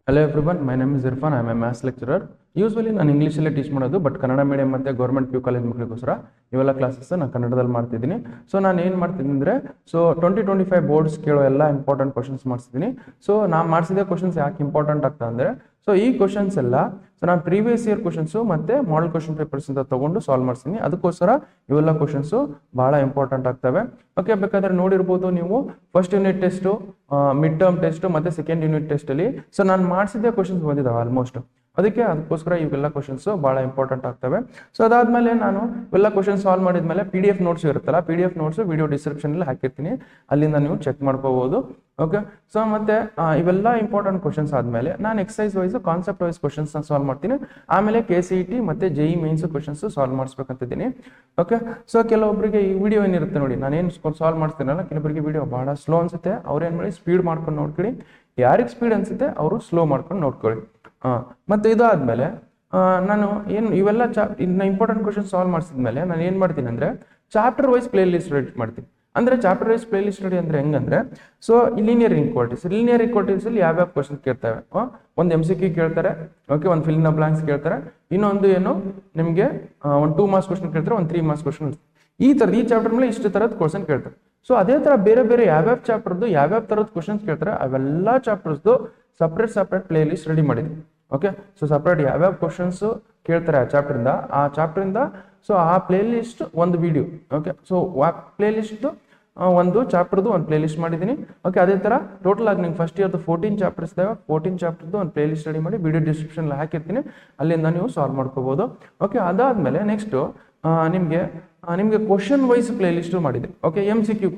Hello everyone, my name is Irfan. I am a maths lecturer. Usually ನಾನು ಇಂಗ್ಲೀಷಲ್ಲೇ teach ಮಾಡೋದು, but Kannada medium ಮತ್ತು government P U college ಮಕ್ಕಳಿಗೋಸ್ಕರ ಇವೆಲ್ಲ classes ನಾನು ಕನ್ನಡದಲ್ಲಿ ಮಾಡ್ತಿದ್ದೀನಿ. ಸೊ ನಾನು ಏನು ಮಾಡ್ತಿದ್ದೀನಿ ಅಂದರೆ, 2025 ಬೋರ್ಡ್ಸ್ ಕೇಳೋ ಎಲ್ಲ ಇಂಪಾರ್ಟೆಂಟ್ ಕ್ವಶನ್ಸ್ ಮಾಡಿಸಿದ್ದೀನಿ. ಸೊ ನಾನು ಮಾಡಿಸಿದ ಕ್ವಶನ್ಸ್ ಯಾಕೆ ಇಂಪಾರ್ಟೆಂಟ್ ಆಗ್ತದೆ ಅಂದರೆ, ಸೊ ಈ ಕ್ವಶನ್ಸ್ ಎಲ್ಲ ನಾನು ಪ್ರೀವಿಯಸ್ ಇಯರ್ ಕ್ವಶನ್ಸು ಮತ್ತು ಮಾಡಲ್ ಕ್ವಶನ್ ಪೇಪರ್ಸ್ ಇಂದ ತೊಗೊಂಡು ಸಾಲ್ವ್ ಮಾಡ್ತೀನಿ. ಅದಕ್ಕೋಸ್ಕರ ಇವೆಲ್ಲ ಕ್ವಶನ್ಸು ಭಾಳ ಇಂಪಾರ್ಟೆಂಟ್ ಆಗ್ತವೆ. ಓಕೆ, ಬೇಕಾದ್ರೆ ನೋಡಿರ್ಬೋದು ನೀವು first unit test, mid term test ಮತ್ತು ಸೆಕೆಂಡ್ ಯೂನಿಟ್ ಟೆಸ್ಟಲ್ಲಿ ಸೊ ನಾನು ಮಾಡಿಸಿದ್ದೆ ಕ್ವಶನ್ಸ್ ಬಂದಿದ್ದಾವೆ ಆಲ್ಮೋಸ್ಟ್. ಅದಕ್ಕೋಸ್ಕರ ಇವೆಲ್ಲ ಕ್ವಶನ್ಸ್ ಭಾಳ ಇಂಪಾರ್ಟೆಂಟ್ ಆಗ್ತವೆ. ಸೊ ಅದಾದ್ಮೇಲೆ ನಾನು ಇವೆಲ್ಲ ಕ್ವಶನ್ಸ್ ಸಾಲ್ವ್ ಮಾಡಿದ್ಮೇಲೆ PDF ನೋಟ್ಸ್ ಇರುತ್ತಲ್ಲ, PDF ನೋಟ್ಸು ವಿಡಿಯೋ ಡಿಸ್ಕ್ರಿಪ್ಷನಲ್ಲಿ ಹಾಕಿರ್ತೀನಿ, ಅಲ್ಲಿಂದ ನೀವು ಚೆಕ್ ಮಾಡ್ಕೋಬಹುದು. ಓಕೆ, ಸೊ ಮತ್ತೆ ಇವೆಲ್ಲ ಇಂಪಾರ್ಟೆಂಟ್ ಕ್ವಶನ್ಸ್ ಆದಮೇಲೆ ನಾನು ಎಕ್ಸಸೈಸ್ ವೈಸ್ ಕಾನ್ಸೆಪ್ಟ್ ವೈಸ್ ಕ್ವಶನ್ಸ್ನ ಸಾಲ್ವ್ ಮಾಡ್ತೀನಿ. ಆಮೇಲೆ KCET ಮತ್ತು JEE ಮೇನ್ಸ್ ಕ್ವಶನ್ಸ್ ಸಾಲ್ವ್ ಮಾಡಿಸ್ಬೇಕಂತಿದ್ದೀನಿ. ಓಕೆ, ಸೊ ಕೆಲವೊಬ್ಬರಿಗೆ ಈ ವಿಡಿಯೋ ಏನಿರುತ್ತೆ ನೋಡಿ, ನಾನೇನು ಸಾಲ್ವ್ ಮಾಡ್ತೀನಲ್ಲ, ಕೆಲವೊಬ್ಬರಿಗೆ ವಿಡಿಯೋ ಭಾಳ ಸ್ಲೋ ಅನ್ಸುತ್ತೆ. ಅವ್ರೇನು ಮಾಡಿ ಸ್ಪೀಡ್ ಮಾಡ್ಕೊಂಡು ನೋಡ್ಕೊಳ್ಳಿ. ಯಾರಿಗೆ ಸ್ಪೀಡ್ ಅನ್ಸುತ್ತೆ ಅವರು ಸ್ಲೋ ಮಾಡ್ಕೊಂಡು ನೋಡ್ಕೊಳ್ಳಿ. ಮತ್ತು ಇದಾದ್ಮೇಲೆ ನಾನು ಏನು ಇವೆಲ್ಲ ಇನ್ನು ಇಂಪಾರ್ಟೆಂಟ್ ಕ್ವಶನ್ ಸಾಲ್ವ್ ಮಾಡಿಸಿದ್ಮೇಲೆ ನಾನು ಏನು ಮಾಡ್ತೀನಿ ಅಂದರೆ, chapter wise play list ready ಮಾಡ್ತೀನಿ. ಅಂದರೆ chapter wise play list ready ಅಂದರೆ ಹೆಂಗಂದ್ರೆ, ಸೊ ಲೀನಿಯರ್ ಇನ್ಕ್ವಾಲಿಟೀಸಲ್ಲಿ ಯಾವ್ಯಾವ ಕ್ವಶನ್ ಕೇಳ್ತವೆ, ಒಂದು MCQ ಕೇಳ್ತಾರೆ, ಓಕೆ, ಒಂದು ಫಿಲ್ ಇನ್ ದ ಬ್ಲಾಂಕ್ಸ್ ಕೇಳ್ತಾರೆ, ಇನ್ನೊಂದು ಏನು ನಿಮಗೆ ಒಂದು 2 ಮಾರ್ಕ್ಸ್ ಕ್ವಶನ್ ಕೇಳ್ತಾರೆ, ಒಂದು 3 ಮಾರ್ಕ್ಸ್ ಕ್ವಶನ್. ಈ ಚಾಪ್ಟರ್ ಮೇಲೆ ಇಷ್ಟು ಥರದ ಕ್ವಶನ್ ಕೇಳ್ತಾರೆ. ಸೊ ಅದೇ ಥರ ಬೇರೆ ಬೇರೆ ಯಾವ್ಯಾವ ಚಾಪ್ಟರ್ದು ಯಾವ್ಯಾವ ಥರದ ಕ್ವಶನ್ಸ್ ಕೇಳ್ತಾರೆ ಅವೆಲ್ಲ ಚಾಪ್ಟರ್ಸ್ದು ಸಪ್ರೇಟ್ ಪ್ಲೇ ಲಿಸ್ಟ್ ರೆಡಿ ಮಾಡಿದ್ವಿ. ಓಕೆ, ಸೊ ಸಪ್ರೇಟ್ ಯಾವ್ಯಾವ ಕ್ವಶನ್ಸ್ ಕೇಳ್ತಾರೆ ಆ ಚಾಪ್ಟರಿಂದ ಸೊ ಆ ಪ್ಲೇ ಲಿಸ್ಟ್ ಒಂದು ವಿಡಿಯೋ. ಓಕೆ, ಸೊ ಆ ಪ್ಲೇ ಲಿಸ್ಟ್ ಒಂದು ಚಾಪ್ಟರ್ದು ಒಂದು ಪ್ಲೇ ಲಿಸ್ಟ್ ಮಾಡಿದ್ದೀನಿ. ಓಕೆ, ಅದೇ ಥರ ಟೋಟಲ್ ಆಗಿ ನಿಮ್ಗೆ ಫಸ್ಟ್ ಇಯರ್ದು 14 ಚಾಪ್ಟರ್ಸ್ ಇದ್ದಾವೆ. 14 ಚಾಪ್ಟರ್ದು ಒಂದು ಪ್ಲೇ ಲಿಸ್ಟ್ ರೆಡಿ ಮಾಡಿ ವಿಡಿಯೋ ಡಿಸ್ಕ್ರಿಪ್ಷನ್ಲಿ ಹಾಕಿರ್ತೀನಿ, ಅಲ್ಲಿಂದ ನೀವು ಸಾಲ್ವ್ ಮಾಡ್ಕೋಬೋದು. ಓಕೆ, ಅದಾದಮೇಲೆ ನೆಕ್ಸ್ಟು ನಿಮಗೆ ಕ್ವಶನ್ ವೈಸ್ ಪ್ಲೇ ಲಿಸ್ಟು ಮಾಡಿದೆ. ಓಕೆ, MCQ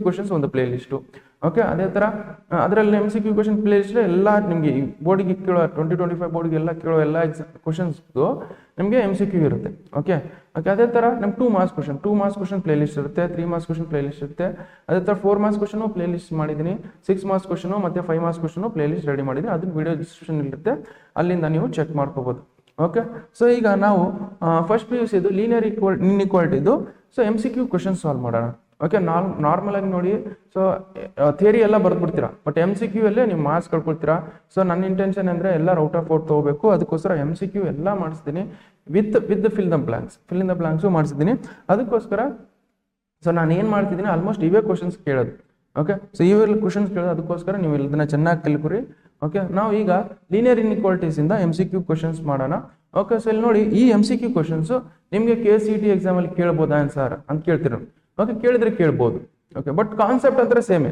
ಕ್ವಶನ್ಸ್ ಒಂದು ಪ್ಲೇ ಲಿಸ್ಟು. ಓಕೆ, ಅದೇ ಥರ ಅದರಲ್ಲಿ MCQ ಕ್ವಶನ್ ಪ್ಲೇ ಲಿಸ್ಟ್ ಎಲ್ಲ ನಿಮಗೆ ಬೋರ್ಡಿಗೆ ಕೇಳೋ 2025 ಬೋರ್ಡ್ಗೆ ಎಲ್ಲ ಕೇಳೋ ಎಲ್ಲ ಕ್ವಶನ್ಸ್ದು ನಿಮಗೆ MCQ ಇರುತ್ತೆ. ಓಕೆ, ಅದೇ ಥರ ನಮ್ಗೆ 2 ಮಾರ್ಕ್ಸ್ ಕ್ವಶನ್ ಪ್ಲೇ ಲಿಸ್ಟ್ ಇರುತ್ತೆ, 3 ಮಾರ್ಕ್ಸ್ ಕ್ವಶನ್ ಪ್ಲೇ ಲಿಸ್ಟ್ ಇರುತ್ತೆ. ಅದೇ ಥರ 4 ಮಾರ್ಕ್ಸ್ ಕ್ವಶನು ಪ್ಲೇ ಲಿಸ್ಟ್ ಮಾಡಿದ್ದೀನಿ, 6 ಮಾರ್ಕ್ಸ್ ಕ್ವಶನು ಮತ್ತು 5 marks question play list ready ಮಾಡಿದ್ದೀನಿ. ಅದನ್ನ ವಿಡಿಯೋ ಡಿಸ್ಕ್ರಿಪ್ಷನ್ ಇರುತ್ತೆ, ಅಲ್ಲಿಂದ ನೀವು ಚೆಕ್ ಮಾಡ್ಕೋಬೋದು. ಓಕೆ, ಸೊ ಈಗ ನಾವು ಫಸ್ಟ್ PUC ಇದು ಲೀನಿಯರ್ ಇನ್ಇಕ್ವಾಲಿಟಿದು ಸೊ MCQ ಕ್ವಶನ್ ಸಾಲ್ವ್ ಮಾಡೋಣ. ಓಕೆ, ನಾರ್ಮಲ್ ಆಗಿ ನೋಡಿ, ಸೊ ಥಿಯರಿ ಎಲ್ಲ ಬರ್ದ್ಬಿಡ್ತೀರಾ, ಬಟ್ MCQ ಅಲ್ಲೇ ನೀವು ಮಾರ್ಕ್ಸ್ ಕಳ್ಕೊಳ್ತೀರಾ. ಸೊ ನನ್ನ ಇಂಟೆನ್ಷನ್ ಅಂದರೆ ಎಲ್ಲ ಔಟ್ ಆಫ್ ಔಟ್ ತೊಗೋಬೇಕು. ಅದಕ್ಕೋಸ್ಕರ MCQ ಎಲ್ಲ ಮಾಡಿಸ್ತೀನಿ ವಿತ್ ಫಿಲ್ ದ ಬ್ಲಾಂಕ್ಸು ಮಾಡಿಸಿದ್ದೀನಿ. ಅದಕ್ಕೋಸ್ಕರ ಸೊ ನಾನು ಏನು ಮಾಡ್ತಿದ್ದೀನಿ, ಆಲ್ಮೋಸ್ಟ್ ಇವೇ ಕ್ವಶನ್ಸ್ ಕೇಳೋದು. ಓಕೆ, ಸೊ ಇವೆಲ್ಲ ಕ್ವಶನ್ಸ್ ಕೇಳೋದು. ಅದಕ್ಕೋಸ್ಕರ ನೀವು ಇದನ್ನ ಚೆನ್ನಾಗಿ ಕಲ್ಕೊರಿ. ಓಕೆ, ನಾವು ಈಗ ಲೀನಿಯರ್ ಇನ್ಇಕ್ವಾಲಿಟೀಸಿಂದ MCQ ಕ್ವಶನ್ಸ್ ಮಾಡೋಣ. ಓಕೆ, ಸೊ ಇಲ್ಲಿ ನೋಡಿ, ಈ MCQ ಕ್ವಶನ್ಸು ನಿಮಗೆ KCET ಎಕ್ಸಾಮಲ್ಲಿ ಕೇಳ್ಬೋದಾ ಸರ್ ಅಂತ ಕೇಳ್ತೀರ. ಓಕೆ, ಕೇಳಿದ್ರೆ ಕೇಳ್ಬೋದು. ಓಕೆ, ಬಟ್ ಕಾನ್ಸೆಪ್ಟ್ ಅಂದ್ರೆ ಸೇಮೇ,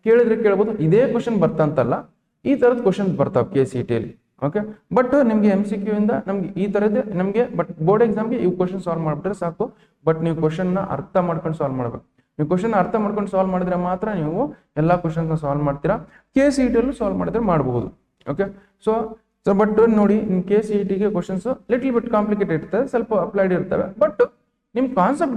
ಕೇಳಿದ್ರೆ ಕೇಳ್ಬೋದು. ಇದೇ ಕ್ವಶನ್ ಬರ್ತಂತಲ್ಲ, ಈ ಥರದ ಕ್ವಶನ್ಸ್ ಬರ್ತಾವೆ KCETಯಲ್ಲಿ. ಓಕೆ, ಬಟ್ ನಿಮಗೆ MCQ ಇಂದ ನಮ್ಗೆ ಈ ಥರದ್ದೇ ನಮಗೆ, ಬಟ್ ಬೋರ್ಡ್ ಎಕ್ಸಾಮ್ಗೆ ಇವು ಕ್ವಶನ್ ಸಾಲ್ವ್ ಮಾಡಿಬಿಟ್ರೆ ಸಾಕು. ಬಟ್ ನೀವು ಕ್ವಶನ್ನ ಅರ್ಥ ಮಾಡ್ಕೊಂಡು ಸಾಲ್ವ್ ಮಾಡಬೇಕು. ನೀವು ಕ್ವಶನ್ ಅರ್ಥ ಮಾಡ್ಕೊಂಡು ಸಾಲ್ವ್ ಮಾಡಿದ್ರೆ ಮಾತ್ರ ನೀವು ಎಲ್ಲ ಕ್ವಶನ್ಸ್ನ ಸಾಲ್ವ್ ಮಾಡ್ತೀರಾ. KCETಯಲ್ಲೂ ಸಾಲ್ವ್ ಮಾಡಿದ್ರೆ ಮಾಡಬಹುದು. ಓಕೆ, ಸೊ ಬಟ್ ನೋಡಿ, KCETಗೆ ಕ್ವಶನ್ಸ್ ಲಿಟಲ್ ಬಿಟ್ ಕಾಂಪ್ಲಿಕೇಟೆಡ್ ಇರ್ತವೆ, ಸ್ವಲ್ಪ ಅಪ್ಲೈಡ್ ಇರ್ತವೆ. ಬಟ್ ನಿಮ್ಗೆ ಕಾನ್ಸೆಪ್ಟ್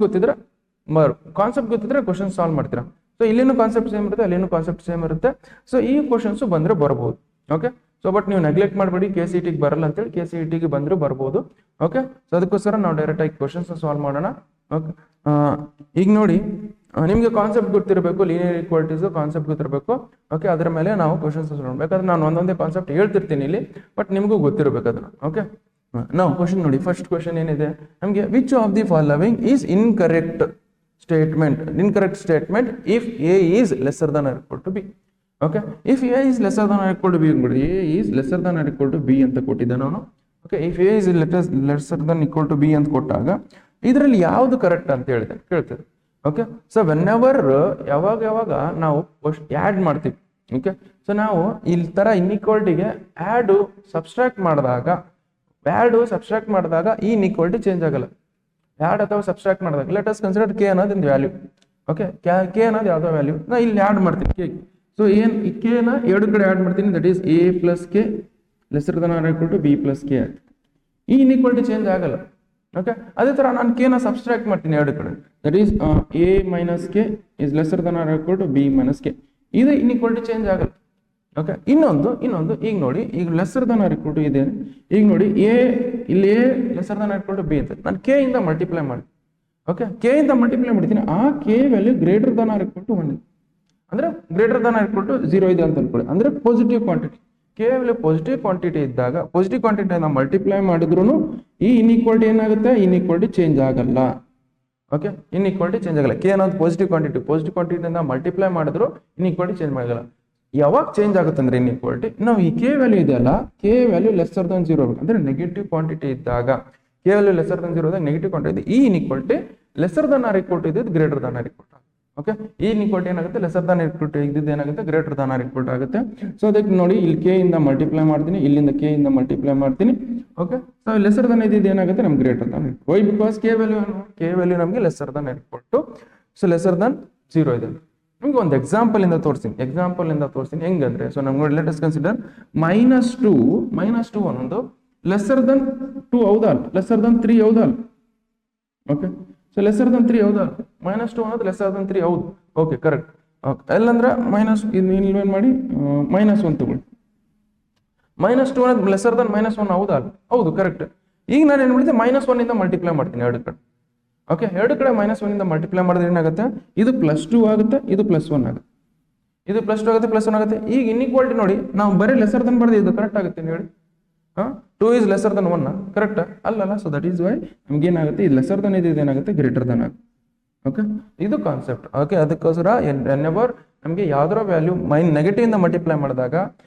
ಗೊತ್ತಿದ್ರೆ ಕ್ವಶನ್ ಸಾಲ್ವ್ ಮಾಡ್ತೀರಾ. ಸೊ ಇಲ್ಲಿನೂ ಕಾನ್ಸೆಪ್ಟ್ ಸೇಮ್ ಇರುತ್ತೆ, ಅಲ್ಲಿನೂ ಕಾನ್ಸೆಪ್ಟ್ ಸೇಮ್ ಇರುತ್ತೆ. ಸೊ ಈ ಕ್ವಶನ್ಸ್ ಬಂದರೆ ಬರ್ಬೋದು. ಓಕೆ, ಸೊ ಬಟ್ ನೀವು ನೆಗ್ಲೆಕ್ಟ್ ಮಾಡಬೇಡಿ, KCETಗೆ ಬರಲ್ಲ ಅಂತೇಳಿ. KCETಗೆ ಬಂದರೂ ಬರ್ಬೋದು. ಓಕೆ, ಸೊ ಅದಕ್ಕೋಸ್ಕರ ನಾವು ಡೈರೆಕ್ಟಾಗಿ ಕ್ವಶನ್ಸ್ ಸಾಲ್ವ್ ಮಾಡೋಣ. ಓಕೆ, ಈಗ ನೋಡಿ, ನಿಮಗೆ ಕಾನ್ಸೆಪ್ಟ್ ಗೊತ್ತಿರಬೇಕು, ಲೀನಿಯರ್ ಇಕ್ವಾಲಿಟೀಸು ಕಾನ್ಸೆಪ್ಟ್ ಗೊತ್ತಿರಬೇಕು. ಓಕೆ, ಅದರ ಮೇಲೆ ನಾವು ಕ್ವಶನ್ಸ್ ನೋಡ್ಬೇಕಾದ್ರೆ ನಾನು ಒಂದೊಂದೇ ಕಾನ್ಸೆಪ್ಟ್ ಹೇಳ್ತಿರ್ತೀನಿ ಇಲ್ಲಿ, ಬಟ್ ನಿಮಗೂ ಗೊತ್ತಿರಬೇಕು ಅದನ್ನು. ಓಕೆ, ನಾವು ಕ್ವಶನ್ ನೋಡಿ, ಫಸ್ಟ್ ಕ್ವಶನ್ ಏನಿದೆ ನಮಗೆ, which of the following is incorrect statement if A is lesser than or equal to B. Okay, if A is lesser than or equal to B ಅಂದ್ಬಿಡಿ, A is lesser than or equal to B ಅಂತ ಕೊಟ್ಟಿದ್ದೆ ನಾನು. Okay, if A is lesser than equal to B ಅಂತ ಕೊಟ್ಟಾಗ ಇದರಲ್ಲಿ ಯಾವುದು correct ಅಂತ ಕೇಳ್ತೇವೆ. ಓಕೆ, ಸೊ ಯಾವಾಗ ನಾವು ಆ್ಯಡ್ ಮಾಡ್ತೀವಿ. ಓಕೆ, ಸೊ ನಾವು ಇಲ್ಲಿ ಥರ ಇನ್ಇಕ್ವಾಲಿಟಿಗೆ ಸಬ್ಸ್ಟ್ರಾಕ್ಟ್ ಮಾಡಿದಾಗ ಈ ಇನ್ಇಕ್ವಾಲಿಟಿ ಚೇಂಜ್ ಆಗಲ್ಲ. ಆ್ಯಡ್ ಅಥವಾ ಸಬ್ಸ್ಟ್ರಾಕ್ಟ್ ಮಾಡಿದಾಗ ಲೆಟ್ ಅಸ್ ಕನ್ಸಿಡರ್ K ಅನ್ನೋದು ಒಂದು ವ್ಯಾಲ್ಯೂ. ಓಕೆ, K ಅನ್ನೋದು ಯಾವುದೋ ವ್ಯಾಲ್ಯೂ ನಾ ಇಲ್ಲಿ ಆ್ಯಡ್ ಮಾಡ್ತೀನಿ K. ಸೊ K ನ ಎರಡು ಕಡೆ ಆ್ಯಡ್ ಮಾಡ್ತೀನಿ, that is A plus K lesser than or equal to B plus K. ಈ ಇನ್ಇಕ್ವಾಲಿಟಿ ಚೇಂಜ್ ಆಗಲ್ಲ. ಓಕೆ, ಅದೇ ಥರ ನಾನು K ನ ಸಬ್ಸ್ಟ್ರಾಕ್ಟ್ ಮಾಡ್ತೀನಿ ಎರಡು ಕಡೆ, that is A minus K is lesser than or equal to B minus K. ಇದು ಇನ್ಇಕ್ವಾಲಿಟಿ ಚೇಂಜ್ ಆಗಲ್ಲ. ಓಕೆ, ಇನ್ನೊಂದು ಈಗ ನೋಡಿ, ಈಗ lesser than or equal to ಇದೆ. ಈಗ ನೋಡಿ, ಇಲ್ಲಿ A lesser than or equal to B ಅಂತ ನಾನು K ಇಂದ ಮಲ್ಟಿಪ್ಲೈ ಮಾಡಿ. ಓಕೆ, K ಇಂದ ಮಲ್ಟಿಪ್ಲೈ ಮಾಡ್ತೀನಿ, ಆ K value greater than or equal to 1. ಅಂದ್ರೆ greater than or equal to 0 ಇದೆ ಅಂತ ಅನ್ಕೊಳ್ಳಿ. ಅಂದ್ರೆ ಪಾಸಿಟಿವ್ ಕ್ವಾಂಟಿಟಿ, ಕೇವಲ ಪಾಸಿಟಿವ್ ಕ್ವಾಂಟಿಟಿ ಇದ್ದಾಗ ಪಾಸಿಟಿವ್ ಕ್ವಾಂಟಿಟಿಯನ್ನು ಮಲ್ಟಿಪ್ಲೈ ಮಾಡಿದ್ರು ಈ ಇನ್ಇಕ್ವಾಲಿಟಿ ಏನಾಗುತ್ತೆ, ಇನ್ಇಕ್ವಾಲಿಟಿ ಚೇಂಜ್ ಆಗಲ್ಲ. ಓಕೆ, ಇನ್ಇಕ್ವಾಲಿಟಿ ಚೇಂಜ್ ಆಗಲ್ಲ. ಕೆ ಅನ್ನೋದು ಪಾಸಿಟಿವ್ ಕ್ವಾಂಟಿಟಿಯಿಂದ ಮಲ್ಟಿಪ್ಲೈ ಮಾಡಿದ್ರು ಇನ್ಇಕ್ವಾಲಿಟಿ ಚೇಂಜ್ ಆಗಲ್ಲ. ಯಾವಾಗ ಚೇಂಜ್ ಆಗುತ್ತೆ ಅಂದ್ರೆ ಇನ್ಇಕ್ವಾಲಿಟಿ, ನಾವು ಈ ಕೆ ವ್ಯಾಲ್ಯೂ ಇದೆಯಲ್ಲ, ಕೆ ವ್ಯಾಲ್ಯೂ ಲೆಸ್ಸರ್ ದನ್ 0 ಅಂದ್ರೆ ನೆಗೆಟಿವ್ ಕ್ವಾಂಟಿಟಿ ಇದ್ದಾಗ, K value lesser than 0 negative quantity, ಈ inequality lesser than or equal to ಇದ್ದು greater than or equal to. Okay, ಈ ಇನ್ಇಕ್ವಾಲಿಟಿ ಏನಾಗುತ್ತೆ, ಲೆಸ್ಸರ್ ದನ್ ಈಕ್ವಲ್ ಟು ಇದ್ದಿದ್ದು ಏನಾಗುತ್ತೆ, greater than or equal to ಆಗುತ್ತೆ. So ಅದಕ್ಕೆ ನೋಡಿ, ಇಲ್ಲಿ ಕೆ ಇಂದ ಮಲ್ಟಿಪ್ಲೈ ಮಾಡ್ತೀನಿ, ಇಲ್ಲಿಂದ ಕೆ ಇಂದ ಮಲ್ಟಿಪ್ಲೈ ಮಾಡ್ತೀನಿ. ಓಕೆ, ಸೊ ಲೆಸ್ಸರ್ ದನ್ ಇದ್ದಿದ್ದು ಏನಾಗುತ್ತೆ, ನಮ್ಗೆ greater than. Why? Because K value ನಮಗೆ lesser than equal to, so lesser than 0 ಇದೆ. ನಿಮ್ಗೆ ಒಂದು ಎಕ್ಸಾಂಪಲ್ ಇಂದ ತೋರಿಸ್ತೀನಿ ಹೆಂಗಂದ್ರೆ, ಸೊ ನಮ್ಗೆ ನೋಡಿ, ಲೆಟ್ ಅಸ್ ಕನ್ಸಿಡರ್ -2 ಅನ್ನೋದು ಲೆಸ್ಸರ್ ದನ್ 2 ಹೌದಾ, ಲೆಸ್ಸರ್ ದನ್ 3 ಹೌದಾ? ಓಕೆ, ಸೊ ಲೆಸ್ಸರ್ ದನ್ 3 ಹೌದಾ? -2 ಅನ್ನೋದು ಲೆಸ್ಸರ್ ದನ್ 3 ಹೌದು. Okay, correct. ಓಕೆ, ಎಲ್ಲಂದ್ರೆ ಏನ್ ಮಾಡಿ -1 ತಗೊಳ್ಳಿ. -2 ಅನ್ನೋದು ಲೆಸ್ಸರ್ ದನ್ -1 ಹೌದಾ? ಹೌದು, ಕರೆಕ್ಟ್. ಈಗ ನಾನು ಏನ್ ಮಾಡಿದ್ದೆ, -1 ಇಂದ ಮಲ್ಟಿಪ್ಲೈ ಮಾಡ್ತೀನಿ ಎರಡು ಕಡೆ. ಓಕೆ, ಎರಡು ಕಡೆ -1 ಇಂದ ಮಲ್ಟಿಪ್ಲೈ ಮಾಡಿದ್ರೆ ಏನಾಗುತ್ತೆ, ಇದು +2 ಆಗುತ್ತೆ, ಇದು +1 ಆಗುತ್ತೆ, ಇದು +2 ಆಗುತ್ತೆ, +1 ಆಗುತ್ತೆ. ಈಗ ಇನ್ಇಕ್ವಾಲಿಟಿ ನೋಡಿ, ನಾವು ಬರೀ ಲೆಸ್ಸರ್ ದನ್ ಬರೆದು ಇದು ಕರೆಕ್ಟ್ ಆಗುತ್ತೆ ಹೇಳಿ. 2 is lesser than 1 ಕರೆಕ್ಟ್ ಅಲ್ಲಲ್ಲ? ಸೊ ದಟ್ ಈಸ್ ವೈ ನಮ್ಗೆ ಏನಾಗುತ್ತೆ, ಇದು ಲೆಸ್ಸರ್ ದನ್ ಇದು ಏನಾಗುತ್ತೆ, ಗ್ರೇಟರ್ ದನ್ ಆಗುತ್ತೆ. ಓಕೆ, ಇದು ಕಾನ್ಸೆಪ್ಟ್. ಓಕೆ, ಅದಕ್ಕೋಸ್ಕರ ಎನ್ಎವರ್ ನಮಗೆ ಯಾವ್ದಾರ ವ್ಯಾಲ್ಯೂ ನೆಗೆಟಿವ್ ಇಂದ ಮಲ್ಟಿಪ್ಲೈ ಮಾಡಿದಾಗ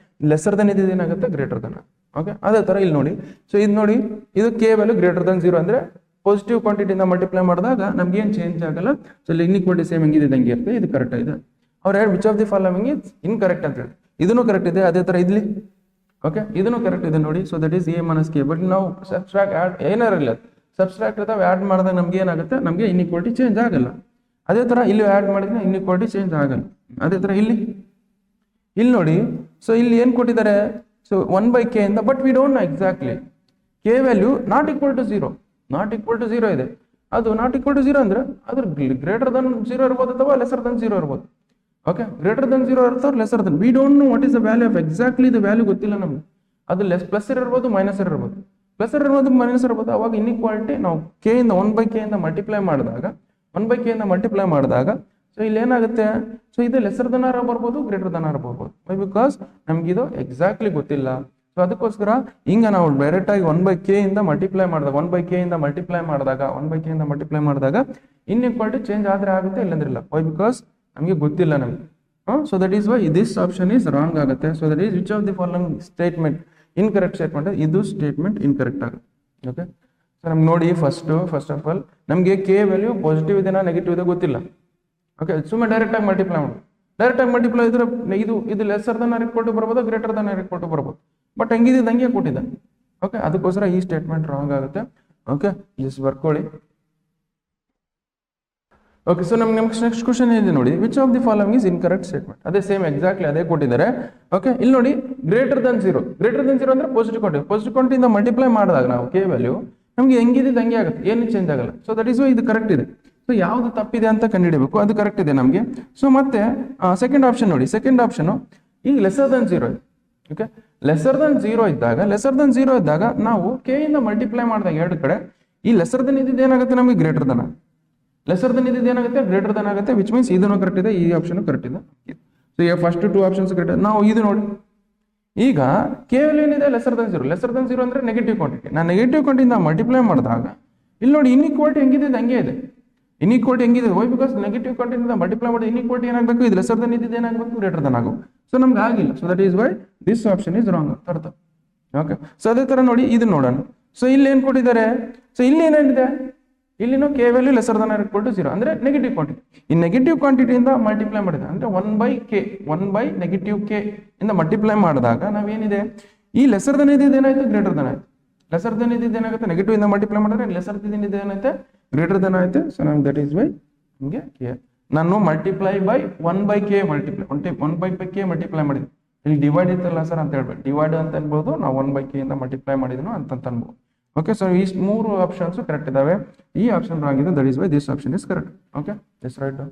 ಲೆಸ್ಸರ್ ದನ್ ಇದು ಏನಾಗುತ್ತೆ, ಗ್ರೇಟರ್ ದನ್. ಓಕೆ, ಅದೇ ತರ ಇಲ್ಲಿ ನೋಡಿ, ಸೊ ಇದು ನೋಡಿ, ಇದು ಕೆ ವ್ಯಾಲ್ಯೂ ಗ್ರೇಟರ್ ದನ್ 0 ಅಂದ್ರೆ ಪಾಸಿಟಿವ್ ಕ್ವಾಂಟಿಟಿಯಿಂದ ಮಲ್ಟಿಪ್ಲೈ ಮಾಡಿದಾಗ ನಮ್ಗೆ ಏನು ಚೇಂಜ್ ಆಗಲ್ಲ. ಸೊ ಇನ್ಇಕ್ವಾಲಿಟಿ ಸೇಮ್ ಹೆಂಗಿದೆ ಹಂಗೆ ಇರುತ್ತೆ, ಇದು ಕರೆಕ್ಟ್ ಇದೆ. ಅವ್ರು ಹೇಳಿ which of the following is incorrect ಅಂತ ಹೇಳಿ, ಇದನ್ನು ಕರೆಕ್ಟ್ ಇದೆ. ಅದೇ ತರ ಇಲ್ಲಿ ಓಕೆ, ಇದನ್ನು ಕರೆಕ್ಟ್ ಇದೆ ನೋಡಿ. So that is A minus K. But ನಾವು ಸಬ್ಸ್ಟ್ರಾಕ್ಟ್ ಆಡ್ ಏನಾರಿಲ್ಲ, ಸಬ್ಸ್ಟ್ರಾಕ್ಟ್ ಅಥವಾ ಆಡ್ ಮಾಡಿದಾಗ ನಮ್ಗೆ ಏನಾಗುತ್ತೆ, ನಮಗೆ ಇನ್ಇಕ್ವಾಲಿಟಿ ಚೇಂಜ್ ಆಗಲ್ಲ. ಅದೇ ತರ ಇಲ್ಲಿ ಆಡ್ ಮಾಡಿದ್ರೆ ಇನ್ಇಕ್ವಾಲಿಟಿ ಚೇಂಜ್ ಆಗಲ್ಲ. ಅದೇ ತರ ಇಲ್ಲಿ ನೋಡಿ, ಸೊ ಇಲ್ಲಿ ಏನ್ ಕೊಟ್ಟಿದ್ದಾರೆ, ಸೊ 1/k ಇಂದ, but we don't know exactly K value not equal to 0 ಇದೆ. ಅದು ನಾಟ್ ಈಕ್ವಲ್ ಟು 0 ಅಂದ್ರೆ ಅದ್ರ ಗ್ರೇಟರ್ ದನ್ 0 ಇರ್ಬೋದು ಅಥವಾ ಲೆಸರ್ ದನ್ 0 ಇರ್ಬೋದು. ಓಕೆ, ಗ್ರೇಟರ್ ದನ್ 0 ಇರ್ತಾವ, lesser than, we don't know what is the value of exactly the value ಗೊತ್ತಿಲ್ಲ ನಮ್ಗೆ. ಅದು ಪ್ಲಸ್ ಇರ್ಬೋದು, ಮೈನಸ್ ಇರ್ಬೋದು, ಪ್ಲಸ್ ಇರ್ಬೋದು, ಮೈನಸ್ ಇರ್ಬೋದು. ಅವಾಗ ಇನ್ಇಕ್ವಾಲಿಟಿ ನಾವು ಕೆ ಇಂದ 1/k ಇಂದ ಮಲ್ಟಿಪ್ಲೈ ಮಾಡಿದಾಗ ಸೊ ಇಲ್ಲಿ ಏನಾಗುತ್ತೆ, ಸೊ ಇದು ಲೆಸರ್ ದನ್ ಆರ್ ಬರ್ಬೋದು, ಗ್ರೇಟರ್ ದನ್ ಆರ್ ಬರ್ಬೋದು. ಬಿಕಾಸ್ ನಮ್ಗಿದು ಎಕ್ಸಾಕ್ಟ್ಲಿ ಗೊತ್ತಿಲ್ಲ. ಸೊ ಅದಕ್ಕೋಸ್ಕರ ಹಿಂಗ ನಾವು ಡೈರೆಕ್ಟ್ ಆಗಿ 1/k ಇಂದ ಮಲ್ಟಿಪ್ಲೈ ಮಾಡಿದಾಗ ಇನ್ಇಕ್ವಾಲಿಟಿ ಚೇಂಜ್ ಆದ್ರೆ ಆಗುತ್ತೆ, ಇಲ್ಲಂದ್ರಿಲ್ಲ. ವೈ? ಬಿಕಾಸ್ ನಮಗೆ ಗೊತ್ತಿಲ್ಲ ನಮ್ಗೆ. So that is why this option is wrong ಆಗುತ್ತೆ. So that is which of the following statement incorrect statement, ಇದು ಸ್ಟೇಟ್ಮೆಂಟ್ ಇನ್ಕರೆಕ್ಟ್ ಆಗುತ್ತೆ. ಓಕೆ, ಸೊ ನಮ್ಗೆ ನೋಡಿ, ಫಸ್ಟ್ ಆಫ್ ಆಲ್ ನಮಗೆ ಕೆ ವ್ಯಾಲ್ಯೂ ಪಾಸಿಟಿವ್ ಇದೆನಾ ನೆಗೆಟಿವ್ ಇದೆ ಗೊತ್ತಿಲ್ಲ. ಓಕೆ, ಸುಮ್ಮನೆ ಡೈರೆಕ್ಟ್ ಆಗಿ ಮಲ್ಟಿಪ್ಲೈ ಇದ್ರೆ ಇದು lesser than or equal to ಬರ್ಬೋದು, greater than or equal to ಬರ್ಬೋದು. ಬಟ್ ಹಂಗಿದೆ ಹಂಗೆ ಕೊಟ್ಟಿದ್ದ. ಓಕೆ, ಅದಕ್ಕೋಸ್ಕರ ಈ ಸ್ಟೇಟ್ಮೆಂಟ್ ರಾಂಗ್ ಆಗುತ್ತೆ. ಓಕೆ, ಜಸ್ಟ್ ಬರ್ಕೊಳ್ಳಿ. ಓಕೆ, ಸೊ ನಮ್ಗೆ ನೆಕ್ಸ್ಟ್ ಕ್ವಶನ್ ಇದೆ ನೋಡಿ, which of the following is incorrect statement. ಅದೇ ಸೇಮ್ ಎಕ್ಸಾಕ್ಟ್ಲಿ ಅದೇ ಕೊಟ್ಟಿದ್ದಾರೆ. ಓಕೆ, ಇಲ್ಲಿ ನೋಡಿ, ಗ್ರೇಟರ್ ದನ್ 0 ಅಂದ್ರೆ ಪಾಸಿಟಿವ್ ಕ್ವಾಂಟಿಟಿಯಿಂದ ಮಲ್ಟಿಪ್ಲೈ ಮಾಡಿದಾಗ ನಾವು ಕೆ ವ್ಯಾಲ್ಯೂ ನಮ್ಗೆ ಹೆಂಗಿದೆ ಹಂಗೆ ಆಗುತ್ತೆ, ಏನು ಚೇಂಜ್ ಆಗಲ್ಲ. ಸೊ ದಟ್ ಈಸ್ ವೈ ಇದು ಕರೆಕ್ಟ್ ಇದೆ. ಸೊ ಯಾವ್ದು ತಪ್ಪಿದೆ ಅಂತ ಕಂಡುಹಿಡಬೇಕು, ಅದು ಕರೆಕ್ಟ್ ಇದೆ ನಮಗೆ. ಸೊ ಮತ್ತೆ ಸೆಕೆಂಡ್ ಆಪ್ಷನ್ ನೋಡಿ, ಸೆಕೆಂಡ್ ಆಪ್ಷನ್ ಈಗ ಲೆಸರ್ ದನ್ 0 ಇದೆ. ಓಕೆ, ಲೆಸರ್ ದನ್ 0 ಇದ್ದಾಗ ನಾವು ಕೆ ಇಂದ ಮಲ್ಟಿಪ್ಲೈ ಮಾಡಿದಾಗ ಎರಡು ಕಡೆ ಈ ಲೆಸರ್ ದನ್ ಇದ್ದಿದ್ದು ಏನಾಗುತ್ತೆ, ನಮಗೆ ಗ್ರೇಟರ್ ದನ್ ಏನಾಗುತ್ತೆ, ಗ್ರೇಟರ್ ದನ್ ಆಗುತ್ತೆ. ವಿಚ್ ಮೀನ್ಸ್ ಇದನ್ನು ಕರೆಕ್ಟ್ ಇದೆ, ಈ ಆಪ್ಷನ್ ಕರೆಕ್ಟ್ ಇದೆ. ಸೊ ಫಸ್ಟ್ 2 ಆಪ್ಷನ್ಸ್ ಕರೆಕ್ಟ್ ಇದೆ. ನಾವು ಇದು ನೋಡಿ, ಈಗ ಕೆ ವ್ಯಾಲ್ಯೂ ಏನಿದೆ, ಲೆಸರ್ ದನ್ 0 ಅಂದ್ರೆ ನೆಗೆಟಿವ್ ಕ್ವಾಂಟಿಟಿ. ನಾನು ನೆಗೆಟಿವ್ ಕ್ವಾಂಟಿಟಿಯಿಂದ ಮಲ್ಟಿಪ್ಲೈ ಮಾಡಿದಾಗ ಇಲ್ಲಿ ನೋಡಿ ಇನ್ಇಕ್ವಾಲಿಟಿ ಹೆಂಗಿದೆ ಹಂಗೆ ಇದೆ. ವೈ? ಬಿಕಾಸ್ ನೆಗೆಟಿವ್ ಕ್ವಾಂಟಿಟಿಯಿಂದ ಮಲ್ಟಿಪ್ಲೈ ಮಾಡಿ ಇನ್ಇಕ್ವಾಲಿಟಿ ಏನಾಗಬೇಕು, ಇದು ಲೆಸರ್ ದನ್ ಇದ್ದಿದ್ದು ಏನಾಗಬೇಕು, ಗ್ರೇಟರ್ ದನ್ ಆಗಬೇಕು. ಸೊ ನಮ್ಗೆ ಆಗಿಲ್ಲ. So that is why this option is wrong ಅಂತ ಅರ್ಥ. ಓಕೆ, ಸೊ ಅದೇ ತರ ನೋಡಿ ಇದು ನೋಡೋಣ. ಸೊ ಇಲ್ಲಿ ಏನ್ ಕೊಟ್ಟಿದ್ದಾರೆ, ಸೊ ಇಲ್ಲಿ ಏನೇನಿದೆ, ಇಲ್ಲಿನೂ K value lesser than or equal to 0 ಅಂದ್ರೆ ನೆಗೆಟಿವ್ ಕ್ವಾಂಟಿಟಿ. ಈ ನೆಗೆಟಿವ್ ಕ್ವಾಂಟಿಟಿಯಿಂದ ಮಲ್ಟಿಪ್ಲೈ ಮಾಡಿದೆ ಅಂದ್ರೆ 1/k ಇಂದ ಮಲ್ಟಿಪ್ಲೈ ಮಾಡಿದಾಗ ನಾವೇನಿದೆ, ಈ ಲೆಸರ್ ದನ್ ಇದ್ದಿದ್ದು ಏನಾಯ್ತು, ಗ್ರೇಟರ್ ದನ್ ಆಯ್ತು. ಲೆಸರ್ ದನ್ ಇದ್ದಿದ್ದು ಏನಾಗುತ್ತೆ, ನೆಗೆಟಿವ್ ಇಂದ ಮಲ್ಟಿಪ್ಲೈ ಮಾಡಿದ್ರೆ ಲೆಸರ್ ದನ್ ಇದ್ದಿದ್ದು ಏನಾಯ್ತು, ಗ್ರೇಟರ್ ದನ್ ಆಯ್ತು. ಸೊ ನಮ್ಗೆ ದಟ್ ಈಸ್ ವೈ ನಿಮಗೆ ಕೆ ನಾನು ಮಲ್ಟಿಪ್ಲೈ ಬೈ 1/k ಮಲ್ಟಿಪ್ಲೈ ಮಾಡಿದ್ವಿ. ಇಲ್ಲಿ ಡಿವೈಡ್ ಇತ್ತಲ್ಲ ಸರ್ ಅಂತ ಹೇಳ್ಬೇಕು, ಡಿವೈಡ್ ಅಂತ ಅನ್ಬೋದು, ನಾವು 1/k ಇಂದ ಮಲ್ಟಿಪ್ಲೈ ಮಾಡಿದ್ನು ಅಂತ ಅನ್ಬೋದು. ಓಕೆ, ಸೊ ಈ 3 ಆಪ್ಷನ್ಸ್ ಕರೆಕ್ಟ್ ಇದಾವೆ. ಈ ಆಪ್ಷನ್ ರಾಂಗ್ ಇದೆ. That is why this option is correct. Okay, just right down.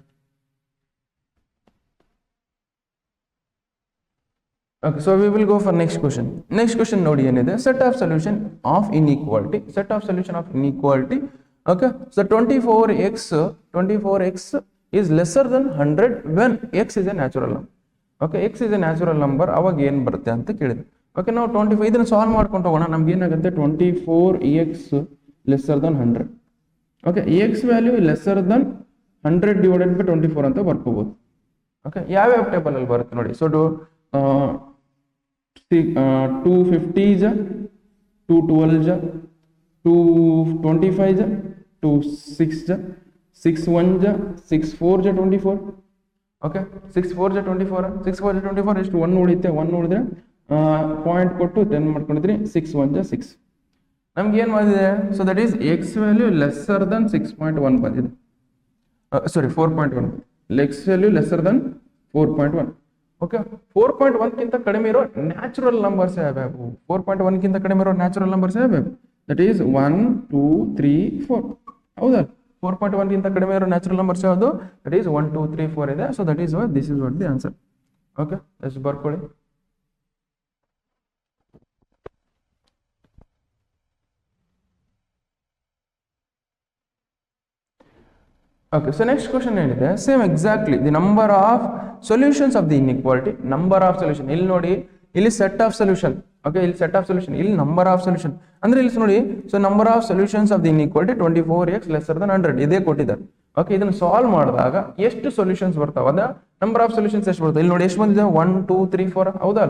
Okay, so we will go for next question. Next question ನೋಡಿ ಏನಿದೆ, set of solution of inequality. Okay, so 24x is lesser than 100 when x is a natural number. Okay, x is a natural number, ಅವಾಗ ಏನು ಬರುತ್ತೆ ಅಂತ ಕೇಳಿದ್ವಿ. Okay, ನಾವು 25 ಇದನ್ನು solve ಮಾಡ್ಕೊಂಡು ಹೋಗೋಣ. ನಮ್ಗೆ ಏನಾಗುತ್ತೆ 24x lesser than 100. Okay, X value lesser than 100 divided by 24 ಅಂತ ಬರ್ಕೋಬಹುದು. ಓಕೆ, ಯಾವ್ಯಾವ ಟೇಬಲ್ ಅಲ್ಲಿ ಬರುತ್ತೆ ನೋಡಿ. ಸೊ 250 ಜ 212 ಜ 225 ಜ 26 ಜ 61 ಜ 64 ಜ 24. ಓಕೆ, 64 ಜ 24 64 ಜ 24 ಎಷ್ಟು 1 ಉಳಿಯುತ್ತೆ. 1 ಉಳಿದ್ರೆ ಪಾಯಿಂಟ್ ಕೊಟ್ಟು 10 ಮಾಡ್ಕೊಂಡಿದ್ರಿ. 61 ಜ 6 ನಮ್ಗೆ ಏನು ಮಾಡಿದೆ. So that is X value lesser than 6.1 ಬಂದಿದೆ. Sorry 4.1. X value lesser than 4.1. Okay, 4.1 ಗಿಂತ ಕಡಿಮೆ ಇರೋ ನ್ಯಾಚುರಲ್ ನಂಬರ್ಸ್ ಯಾವ್ಯಾವು? 4.1 ಗಿಂತ ಕಡಿಮೆ ಇರೋ ನ್ಯಾಚುರಲ್ ನಂಬರ್ಸ್ ಯಾವ್ಯಾವು? That is 1 2 3 4. ಹೌದಾ? 4.1 ಗಿಂತ ಕಡಿಮೆ ಇರೋ ನ್ಯಾಚುರಲ್ ನಂಬರ್ಸ್ ಯಾವುದು? ದಟ್ ಈಸ್ 1 2 3 4 ಇದೆ. So that is this is what the answer. Okay, ಎಷ್ಟು ಬರ್ಕೊಳ್ಳಿ. Okay, so next question ಏನಿದೆ, same exactly the number of solutions of the inequality. Number of solution ಇಲ್ಲಿ ನೋಡಿ, ಇಲ್ಲಿ ಸೆಟ್ ಆಫ್ ಸೊಲ್ಯೂಷನ್. ಓಕೆ, ಇಲ್ಲಿ set of solution, ಇಲ್ಲಿ number of solution ಅಂದ್ರೆ ಇಲ್ಲಿ ನೋಡಿ. So number of solutions of the inequality 24x lesser than 100 ಇದೇ ಕೊಟ್ಟಿದ್ದಾರೆ. ಓಕೆ, ಇದನ್ನು ಸಾಲ್ವ್ ಮಾಡಿದಾಗ ಎಷ್ಟು ಸೊಲ್ಯೂಷನ್ಸ್ ಬರ್ತಾವ? ಅದ ನಂಬರ್ ಆಫ್ ಸೊಲ್ಯೂಷನ್ಸ್ ಎಷ್ಟು ಬರ್ತದೆ ಇಲ್ಲಿ ನೋಡಿ. ಎಷ್ಟು ಬಂದಿದೆ? 1 2 3 4. ಹೌದಾ?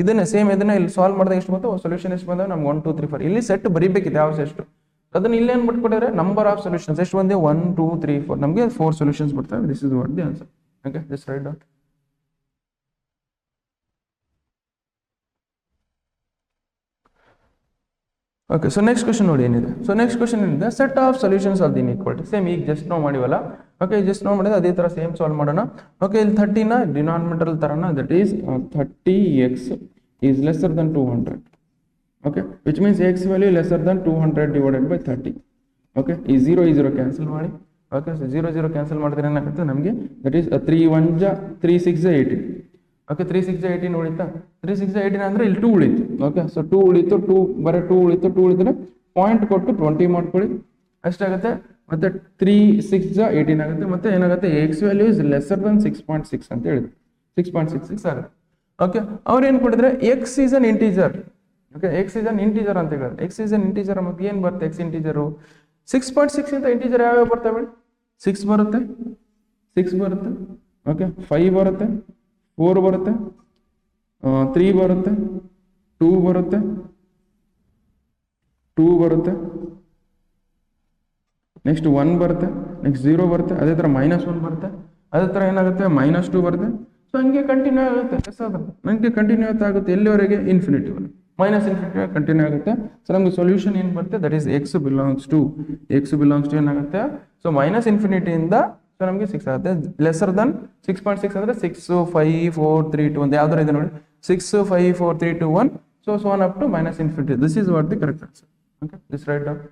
ಇದನ್ನ ಸೇಮ್ ಇದನ್ನ ಇಲ್ಲಿ ಸಾಲ್ವ್ ಮಾಡಿದಾಗ ಎಷ್ಟು ಬಂತು ಸೊಲ್ಯೂಷನ್? ಎಷ್ಟು ಬಂದ ನಮ್ಗೆ 1 2 3 4. ಇಲ್ಲಿ ಸೆಟ್ ಬರೀಬೇಕಿದೆ ಯಾವ ಎಷ್ಟು, ಅದನ್ನ ಇಲ್ಲಿ ಏನ್ ಬಿಟ್ಕೊಟ್ಟಿದ್ರೆ ನಂಬರ್ ಆಫ್ ಸೊಲ್ಯೂಷನ್ಸ್ ಎಷ್ಟು ಬಂದಿದೆ? 1 2 3 4. ನಮಗೆ 4 ಸೊಲ್ಯೂಷನ್ಸ್ ಬರ್ತವೆ. This is what the answer. Okay, just right down. Okay, so next question ನೋಡಿ ಏನಿದೆ. ಸೊ ನೆಕ್ಸ್ಟ್ ಕ್ವಶನ್ ಏನಿದೆ, set of solutions of the inequality. Same ಈಗ ಜಸ್ಟ್ ನಾವು ಮಾಡಿವಲ್ಲ. ಓಕೆ, ಜಸ್ಟ್ ನಾವು ಮಾಡಿದ್ರೆ ಅದೇ ತರ ಸೇಮ್ ಸಾಲ್ವ್ ಮಾಡೋಣ. ಓಕೆ, ಇಲ್ಲಿ 30 ನ ಡಿನಾಮಿನೇಟರ್ ತರೋಣ. That is 30x is lesser than 200. Okay, which means x value lesser than 200 divided by 30. Okay, ಈ 0 ಕ್ಯಾನ್ಸಲ್ ಮಾಡಿ. ಓಕೆ, ಸೊ 0 ಕ್ಯಾನ್ಸಲ್ ಮಾಡಿದ್ರೆ ಏನಾಗುತ್ತೆ ನಮಗೆ? ದಟ್ ಈಸ್ 3 1 ಜ 3 6 ಜ 18. ಓಕೆ, 3 6 ಜ 18 ಉಳಿತಾ? 3 6 ಜ 18 ಅಂದ್ರೆ ಇಲ್ಲಿ 2 ಉಳಿತು. ಓಕೆ, ಸೊ 2 ಉಳಿತು, 2 ಬರೀ 2 ಉಳಿತು. 2 ಉಳಿದ್ರೆ ಪಾಯಿಂಟ್ ಕೊಟ್ಟು 20 ಮಾಡ್ಕೊಳ್ಳಿ, ಅಷ್ಟಾಗುತ್ತೆ. ಮತ್ತೆ 3 6 ಜ 18 ಆಗುತ್ತೆ. ಮತ್ತೆ ಏನಾಗುತ್ತೆ? X value is lesser than 6.6 ಅಂತ ಹೇಳಿದ್ರು. 6.66 ಆಗುತ್ತೆ. ಓಕೆ, ಅವ್ರು ಏನು ಕೊಟ್ಟಿದ್ರೆ x is an integer. Okay, x is an integer ಅಂತ ಹೇಳಿದ್ರೆ ಎಕ್ಸ್ ಇಸ್ ಅನ್ ಇಂಟೀಜರ್. ನಮಗೆ ಏನು ಬರುತ್ತೆ? ಎಕ್ಸ್ ಇಂಟೀಜರು 6.6 ಇಂದ ಇಂಟೀಜರ್ ಯಾವ್ಯಾವ ಬರ್ತವೆ? 6 ಬರುತ್ತೆ, 6 ಬರುತ್ತೆ. ಓಕೆ, 5 ಬರುತ್ತೆ, 4 ಬರುತ್ತೆ, 3 ಬರುತ್ತೆ, 2 ಬರುತ್ತೆ, 2 ಬರುತ್ತೆ, ನೆಕ್ಸ್ಟ್ 1 ಬರುತ್ತೆ, ನೆಕ್ಸ್ಟ್ 0 ಬರುತ್ತೆ. ಅದೇ ಥರ -1 ಬರುತ್ತೆ. ಅದೇ ಥರ ಏನಾಗುತ್ತೆ? -2 ಬರುತ್ತೆ. ಸೊ ಹಂಗೆ ಕಂಟಿನ್ಯೂ ಆಗುತ್ತೆ. ನನಗೆ ಕಂಟಿನ್ಯೂ ಆಗುತ್ತೆ ಎಲ್ಲಿವರೆಗೆ? ಇನ್ಫಿನಿಟಿವರೆಗೆ. -∞ ಕಂಟಿನ್ಯೂ ಆಗುತ್ತೆ. ಸೊ ನಮ್ಗೆ ಸೊಲ್ಯೂಷನ್ ಏನು ಬರುತ್ತೆ? That is x belongs to ಏನಾಗುತ್ತೆ? ಸೊ -∞ ಇಂದ ಸೊ ನಮಗೆ 6 ಆಗುತ್ತೆ. ಲೆಸರ್ ದನ್ 6.6 ಅಂದ್ರೆ 6 5 4 3 2 ಅಂತ ಯಾವ್ದಾರು ಇದೆ ನೋಡಿ. 6 5 4 3 2 1. So one up to -∞. This is what the correct answer. Okay, this right down.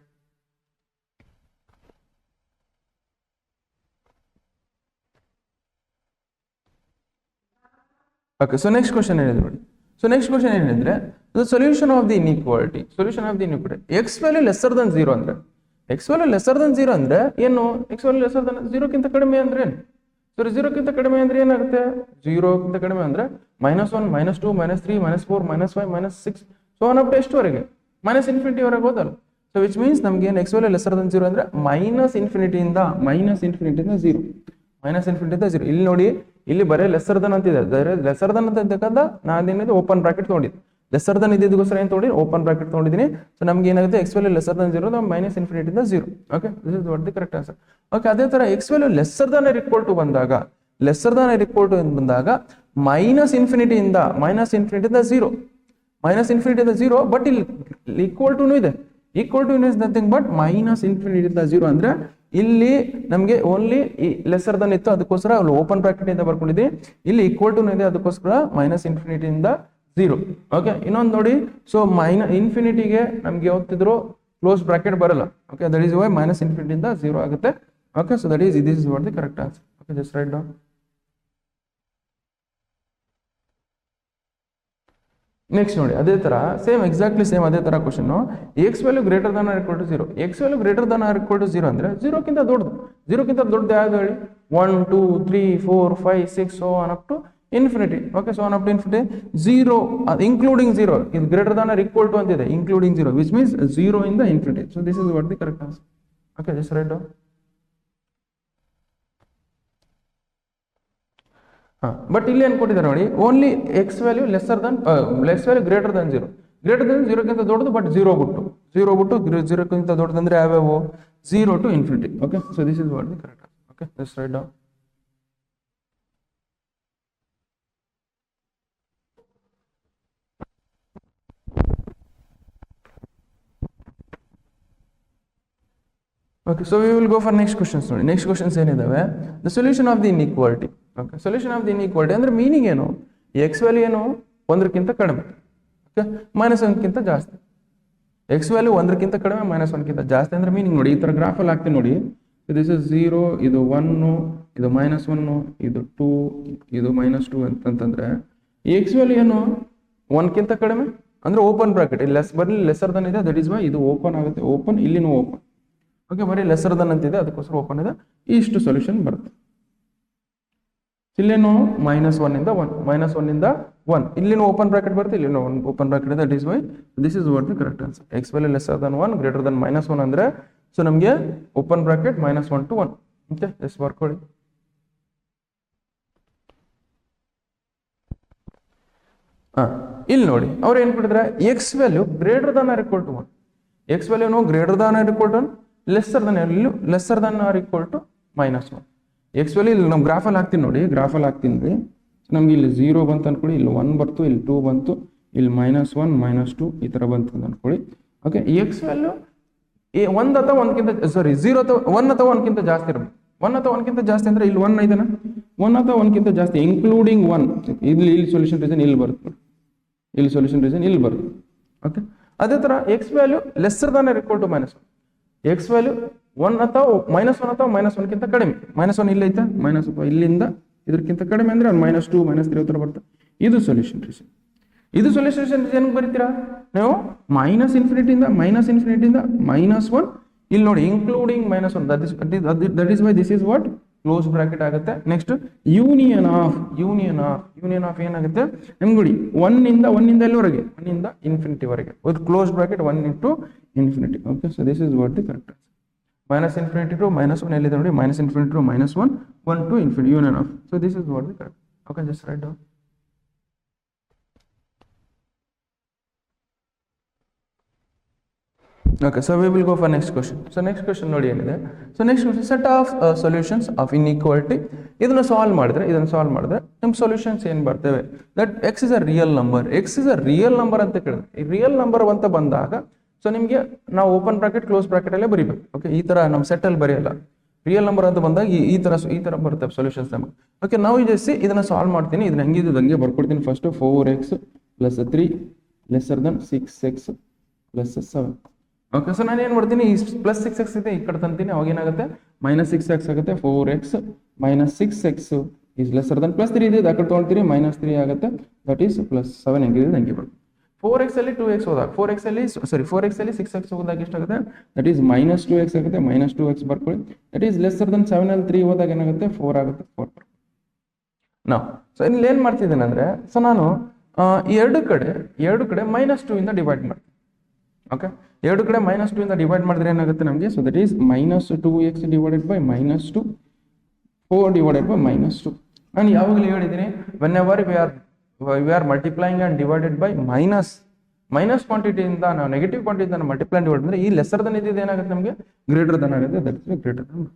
Okay, so next question ಏನಿದೆ ನೋಡಿ. ಸೊ ನೆಕ್ಸ್ಟ್ ಕ್ವಶನ್ ಏನಂದ್ರೆ, the solution of the inequality. Solution of the inequality x value lesser than 0 ಅಂದ್ರೆ, X value lesser than 0 ಅಂದ್ರೆ ಏನು? X value lesser than 0 ಕ್ಕಿಂತ ಕಡಿಮೆ ಅಂದ್ರೆ ಏನು? ಸೊ 0 ಕ್ಕಿಂತ ಕಡಿಮೆ ಅಂದ್ರೆ ಏನಾಗುತ್ತೆ? 0 ಕ್ಕಿಂತ ಕಡಿಮೆ ಅಂದ್ರೆ -1 -2 -3 -4 -5 -6 ಸೊ ಒನ್ ಅಪ್ ಟು ಎಷ್ಟುವರೆಗೆ? -∞ ವರೆಗೆ ಹೋದಲ್ಲ. ಸೊ ವಿಚ್ ಮೀನ್ಸ್ ನಮ್ಗೆ ಏನು ಎಕ್ಸ್ ವ್ಯಾಲ್ಯೂ ಲೆಸರ್ ದನ್ 0 ಅಂದ್ರೆ -∞ ಇಂದ 0 -∞ ಇಲ್ಲಿ ನೋಡಿ, ಇಲ್ಲಿ ಬರೀ ಲೆಸರ್ ದನ್ ಅಂತಿದೆ. ಲೆಸರ್ ದನ್ ಅಂತ ಇದ್ದಕ್ಕಂತ ನಾನೇನಿದೆ ಓಪನ್ ಬ್ರಾಕೆಟ್ ತೊಗೊಂಡಿದ್ದೆ. ಲೆಸರ್ ದನ್ ಇದ್ದಿದ್ದಕ್ಕೋಸ್ಕರ ಏನು ತೊಗೊಂಡು ಓಪನ್ ಬ್ರಾಕೆಟ್ ತೊಗೊಂಡಿದ್ದೀನಿ. ಸೊ ನಮ್ಗೆ ಏನಾಗುತ್ತೆ? ಎಕ್ಸ್ ವ್ಯಾಲ್ಯೂ ಲೆಸರ್ ದನ್ 0 -∞ ಇಂದ 0. Okay, this is what the correct answer. Okay, ಅದೇ ತರ x value lesser than equal to ಬಂದಾಗ -∞ ಇಂದ 0 ಬಟ್ ಇಲ್ಲಿ ಈಕ್ವಲ್ ಟು ಇದೆ. Equal to is nothing but -∞ ಇಂದ 0 ಅಂದ್ರೆ ಇಲ್ಲಿ ನಮಗೆ ಓನ್ಲಿ ಲೆಸರ್ ದನ್ ಇತ್ತು, ಅದಕ್ಕೋಸ್ಕರ ಅಲ್ಲಿ ಓಪನ್ ಬ್ರಾಕೆಟ್ ಇಂದ ಬರ್ಕೊಂಡಿದ್ವಿ. ಇಲ್ಲಿ ಈಕ್ವಲ್ ಟು ಇದೆ, ಅದಕ್ಕೋಸ್ಕರ -∞ ಇಂದ 0. ಓಕೆ, ಇನ್ನೊಂದು ನೋಡಿ. ಸೊ ∞ಗೆ ನಮ್ಗೆ ಯಾವತ್ತಿದ್ರು ಕ್ಲೋಸ್ ಬ್ರಾಕೆಟ್ ಬರಲ್ಲ. ಓಕೆ, ದಟ್ ಈಸ್ ವೈ -∞ ಇಂದ 0 ಆಗುತ್ತೆ. Okay, so that is this is what the correct answer. Okay, just right down. Next ನೋಡಿ, ಅದೇ ತರ ಸೇಮ್ ಎಕ್ಸಾಕ್ಟ್ಲಿ ಸೇಮ್ ಅದೇ ತರ question. X value greater than or equal to 0. X value greater than or equal to 0 ಅಂದ್ರೆ 0 ಕ್ಕಿಂತ ದೊಡ್ಡದು. 0 ಕ್ಕಿಂತ ದೊಡ್ಡದು ಯಾವ್ದು ಹೇಳಿ? 1 2 3 4 5 6 so on up to infinity. Okay, so on up to infinity. 0 including 0 is greater than or equal to ಅಂತಿದೆ, including 0, which means 0 in the infinity. So this is what the correct answer. Okay, just write down. But ಇಲ್ಲಿ ಏನು ಕೊಟ್ಟಿದ್ದಾರೆ ನೋಡಿ, only X value less value greater than 0, greater than 0ಕ್ಕಿಂತ ದೊಡ್ಡದು, but 0 ಬಿಟ್ಟು 0ಕ್ಕಿಂತ ದೊಡ್ಡದಂದ್ರೆ ಯಾವ್ಯಾವು, 0 to infinity. Okay, so this is what the correct answer. Okay, just write down. Okay, so we will go for next questions. Next questions ಏನಿದಾವೆ, the solution of the inequality. Okay, solution of the inequality ಅಂದ್ರೆ meaning ಏನು, X value ಏನು 1ಕ್ಕಿಂತ ಕಡಿಮೆ, okay -1ಕ್ಕಿಂತ ಜಾಸ್ತಿ. X value 1ಕ್ಕಿಂತ ಕಡಿಮೆ -1ಕ್ಕಿಂತ ಜಾಸ್ತಿ ಅಂದ್ರೆ meaning ನೋಡಿ, ಈ ತರ ಗ್ರಾಫಲ್ಲಿ ಹಾಕ್ತೀನಿ ನೋಡಿ. ದಿಸ್ ಇಸ್ 0, ಇದು 1, ಇದು -1, ಇದು 2, ಇದು -2 ಅಂತಂದ್ರೆ ಈ ಎಕ್ಸ್ ವ್ಯಾಲ್ಯೂ ಏನು 1ಕ್ಕಿಂತ ಕಡಿಮೆ ಅಂದ್ರೆ ಓಪನ್ ಬ್ರಾಕೆಟ್, ಇಲ್ಲಿ ಲೆಸರ್ ದನ್ ಇದೆ, ದಟ್ ಇಸ್ ವೈ ಇದು ಓಪನ್ ಆಗುತ್ತೆ, ಓಪನ್ ಇಲ್ಲಿನೂ ಓಪನ್. ಓಕೆ, ಬರೀ ಲೆಸರ್ ದನ್ ಅಂತಿದೆ, ಅದಕ್ಕೋಸ್ಕರ ಓಪನ್ ಇದೆ, ಇಷ್ಟು ಸೊಲ್ಯೂಷನ್ ಬರುತ್ತೆ. ಇಲ್ಲೇನು -1 ಇಂದ 1, ಇಲ್ಲಿನೂ ಓಪನ್ ಬ್ರಾಕೆಟ್ ಬರುತ್ತೆ, ಇಲ್ಲಿನೂ ಓಪನ್ ಬ್ರಾಕೆಟ್ ಇದೆ, that is why this is what the correct answer. X value lesser than 1 greater than -1 ಅಂದ್ರೆ ಸೊ ನಮಗೆ ಓಪನ್ ಬ್ರಾಕೆಟ್ -1 to 1. ಓಕೆ, ಎಷ್ಟು ಬರ್ಕೊಳ್ಳಿ. ಇಲ್ಲಿ ನೋಡಿ ಅವ್ರು ಏನ್ ಕೊಟ್ಟಿದ್ರೆ, X value greater than or equal to 1, X ವ್ಯಾಲ್ಯೂನು greater than or equal to 1, lesser than or equal to -1. X value ಇಲ್ಲಿ ನಾವು ಗ್ರಾಫಲ್ಲಿ ಹಾಕ್ತೀನಿ ನೋಡಿ, ಗ್ರಾಫಲ್ಲಿ ಹಾಕ್ತೀನಿ ರೀ, ನಮ್ಗೆ ಇಲ್ಲಿ 0 ಬಂತು ಅನ್ಕೊಳ್ಳಿ, ಇಲ್ಲಿ 1 ಬರ್ತು, ಇಲ್ಲಿ 2 ಬಂತು, ಇಲ್ಲಿ -1 -2 ಈ ಥರ ಬಂತು ಅಂತ ಅನ್ಕೊಳ್ಳಿ. ಓಕೆ, ಎಕ್ಸ್ ವ್ಯಾಲ್ಯೂ 1 ಅಥವಾ 1ಕ್ಕಿಂತ 0 ಅಥವಾ 1 ಅಥವಾ 1ಕ್ಕಿಂತ ಜಾಸ್ತಿ ಇರಬೇಕು. 1 ಅಥವಾ 1ಕ್ಕಿಂತ ಜಾಸ್ತಿ ಅಂದ್ರೆ ಇಲ್ಲಿ 1 ಇದೆನಾ, 1 ಅಥವಾ 1ಕ್ಕಿಂತ ಜಾಸ್ತಿ ಇನ್ಕ್ಲೂಡಿಂಗ್ 1, ಇಲ್ಲಿ ಸೊಲ್ಯೂಷನ್ ರೀಸನ್ ಇಲ್ಲಿ ಬರುತ್ತೆ, ಇಲ್ಲಿ ಸೊಲ್ಯೂಷನ್ ರೀಸನ್ ಇಲ್ಲಿ ಬರುತ್ತೆ. ಓಕೆ, ಅದೇ ಥರ x value lesser than or equal to -1, X value 1 ಅಥವಾ -1ಕ್ಕಿಂತ ಕಡಿಮೆ, -1 ಇಲ್ಲಿ ಐತೆ, ಇಲ್ಲಿಂದ ಇದಕ್ಕಿಂತ ಕಡಿಮೆ ಅಂದ್ರೆ -2 -3 ಉತ್ತರ ಬರುತ್ತೆ. ಇದು ಸೊಲ್ಯೂಷನ್ ರೀಸನ್. ಇದು ಸೊಲ್ಯೂಷನ್ ರೀಸನ್ ಏನಕ್ಕೆ ಬರೀತೀರಾ ನೀವು, -∞ಇಂದ -1, ಇಲ್ಲಿ ನೋಡಿ including -1, that is why this is what close bracket ಆಗುತ್ತೆ. ನೆಕ್ಸ್ಟ್ ಯೂನಿಯನ್ ಆಫ್ ಏನಾಗುತ್ತೆ ನಿಮ್ಗೆ ನೋಡಿ, 1 ಇಂದ ಎಲ್ಲಿವರೆಗೆ, 1 ಇಂದ ಇನ್ಫಿನಿಟಿ ವರೆಗೆ with close bracket 1 into infinity. Okay, so this is what the correct answer. -∞ to -1 ಎಲ್ಲಿದೆ ನೋಡಿ, -∞ to -1, 1 to infinity, union of. So this is what the correct. Okay, just write down. Okay, so we will go for next question. So next question ನೋಡಿ ಏನಿದೆ, so next question, set of solutions of inequality. ಇದನ್ನ solve ಮಾಡಿದ್ರೆ ನಿಮ್ಮ solutions ಏನು ಬರ್ತವೆ, that x is a real number, ಅಂತ ಕೇಳಿದ್ರೆ ಈ ರಿಯಲ್ ನಂಬರ್ ಅಂತ ಬಂದಾಗ ಸೊ ನಿಮಗೆ ನಾವು ಓಪನ್ ಬ್ರಾಕೆಟ್ ಕ್ಲೋಸ್ ಬ್ರಾಕೆಟ್ ಅಲ್ಲೇ ಬರೀಬೇಕು. ಓಕೆ, ಈ ತರ ನಮ್ಮ ಸೆಟ್ ಅಲ್ಲಿ ಬರೆಯಲ್ಲ, ರಿಯಲ್ ನಂಬರ್ ಅಂತ ಬಂದಾಗ ಈ ತರ ಬರ್ತವೆ ಸೊಲ್ಯೂಷನ್ಸ್ ನಮಗೆ. ಓಕೆ, ನಾವು ಇದನ್ನ ಸಾಲ್ವ್ ಮಾಡ್ತೀನಿ, ಇದನ್ನ ಹಂಗೆ ಬರ್ಕೊಡ್ತೀನಿ. First 4x + 3 < 6x + 7. Okay, so ನಾನು ಏನು ಮಾಡ್ತೀನಿ, ಈ +6x ಇದೆ ಈ ಕಡೆ ತಂತೀನಿ, ಅವಾಗ ಏನಾಗುತ್ತೆ -6x ಆಗುತ್ತೆ, 4x - 6x +3 ಇದೆ, ಆ ಕಡೆ ತೊಗೊಳ್ತೀರಿ -3 ಆಗುತ್ತೆ, ದಟ್ ಈಸ್ +7 ಹೆಂಗಿದೆ ಹಂಗೆ ಬರುತ್ತೆ. 4x ಅಲ್ಲಿ 2x ಹೋದಾಗ 4x ಅಲ್ಲಿ 6x ಹೋದಾಗ ಎಷ್ಟಾಗುತ್ತೆ, ದಟ್ ಈಸ್ -2x ಆಗುತ್ತೆ, -2x ಬರ್ಕೊಳ್ಳಿ, ದಟ್ ಈಸ್ ಲೆಸ್ಸರ್ ದನ್ 7 ಅಲ್ಲಿ 3 ಹೋದಾಗ ಏನಾಗುತ್ತೆ 4 ಆಗುತ್ತೆ, 4 ನಾವು. ಸೊ ಇಲ್ಲಿ ಏನು ಮಾಡ್ತಿದ್ದೇನೆ ಅಂದರೆ, ಸೊ ನಾನು ಎರಡು ಕಡೆ -2 ಇಂದ ಡಿವೈಡ್ ಮಾಡ್ತೀನಿ. ಓಕೆ, ಎರಡು ಕಡೆ -2 ಇಂದ ಡಿವೈಡ್ ಮಾಡಿದ್ರೆ ಏನಾಗುತ್ತೆ ನಮಗೆ, so that is -2x divided by -2, 4 divided by -2. ನಾನು ಯಾವಾಗಲೂ ಹೇಳಿದ್ದೀನಿ, when ever we are multiplying and divided by minus quantity ಇಂದ ನಾವು ನೆಗೆಟಿವ್ ಕ್ವಾಂಟಿಟಿಯಿಂದ ಮಲ್ಟಿಪ್ಲೈ ಡಿವೈಡ್ ಮಾಡಿದ್ರೆ ಈ ಲೆಸರ್ ದನ್ ಇದ್ದಿದ್ದು ಏನಾಗುತ್ತೆ ನಮಗೆ ಗ್ರೇಟರ್ ದನ್ ಆಗುತ್ತೆ, that is greater Dhan.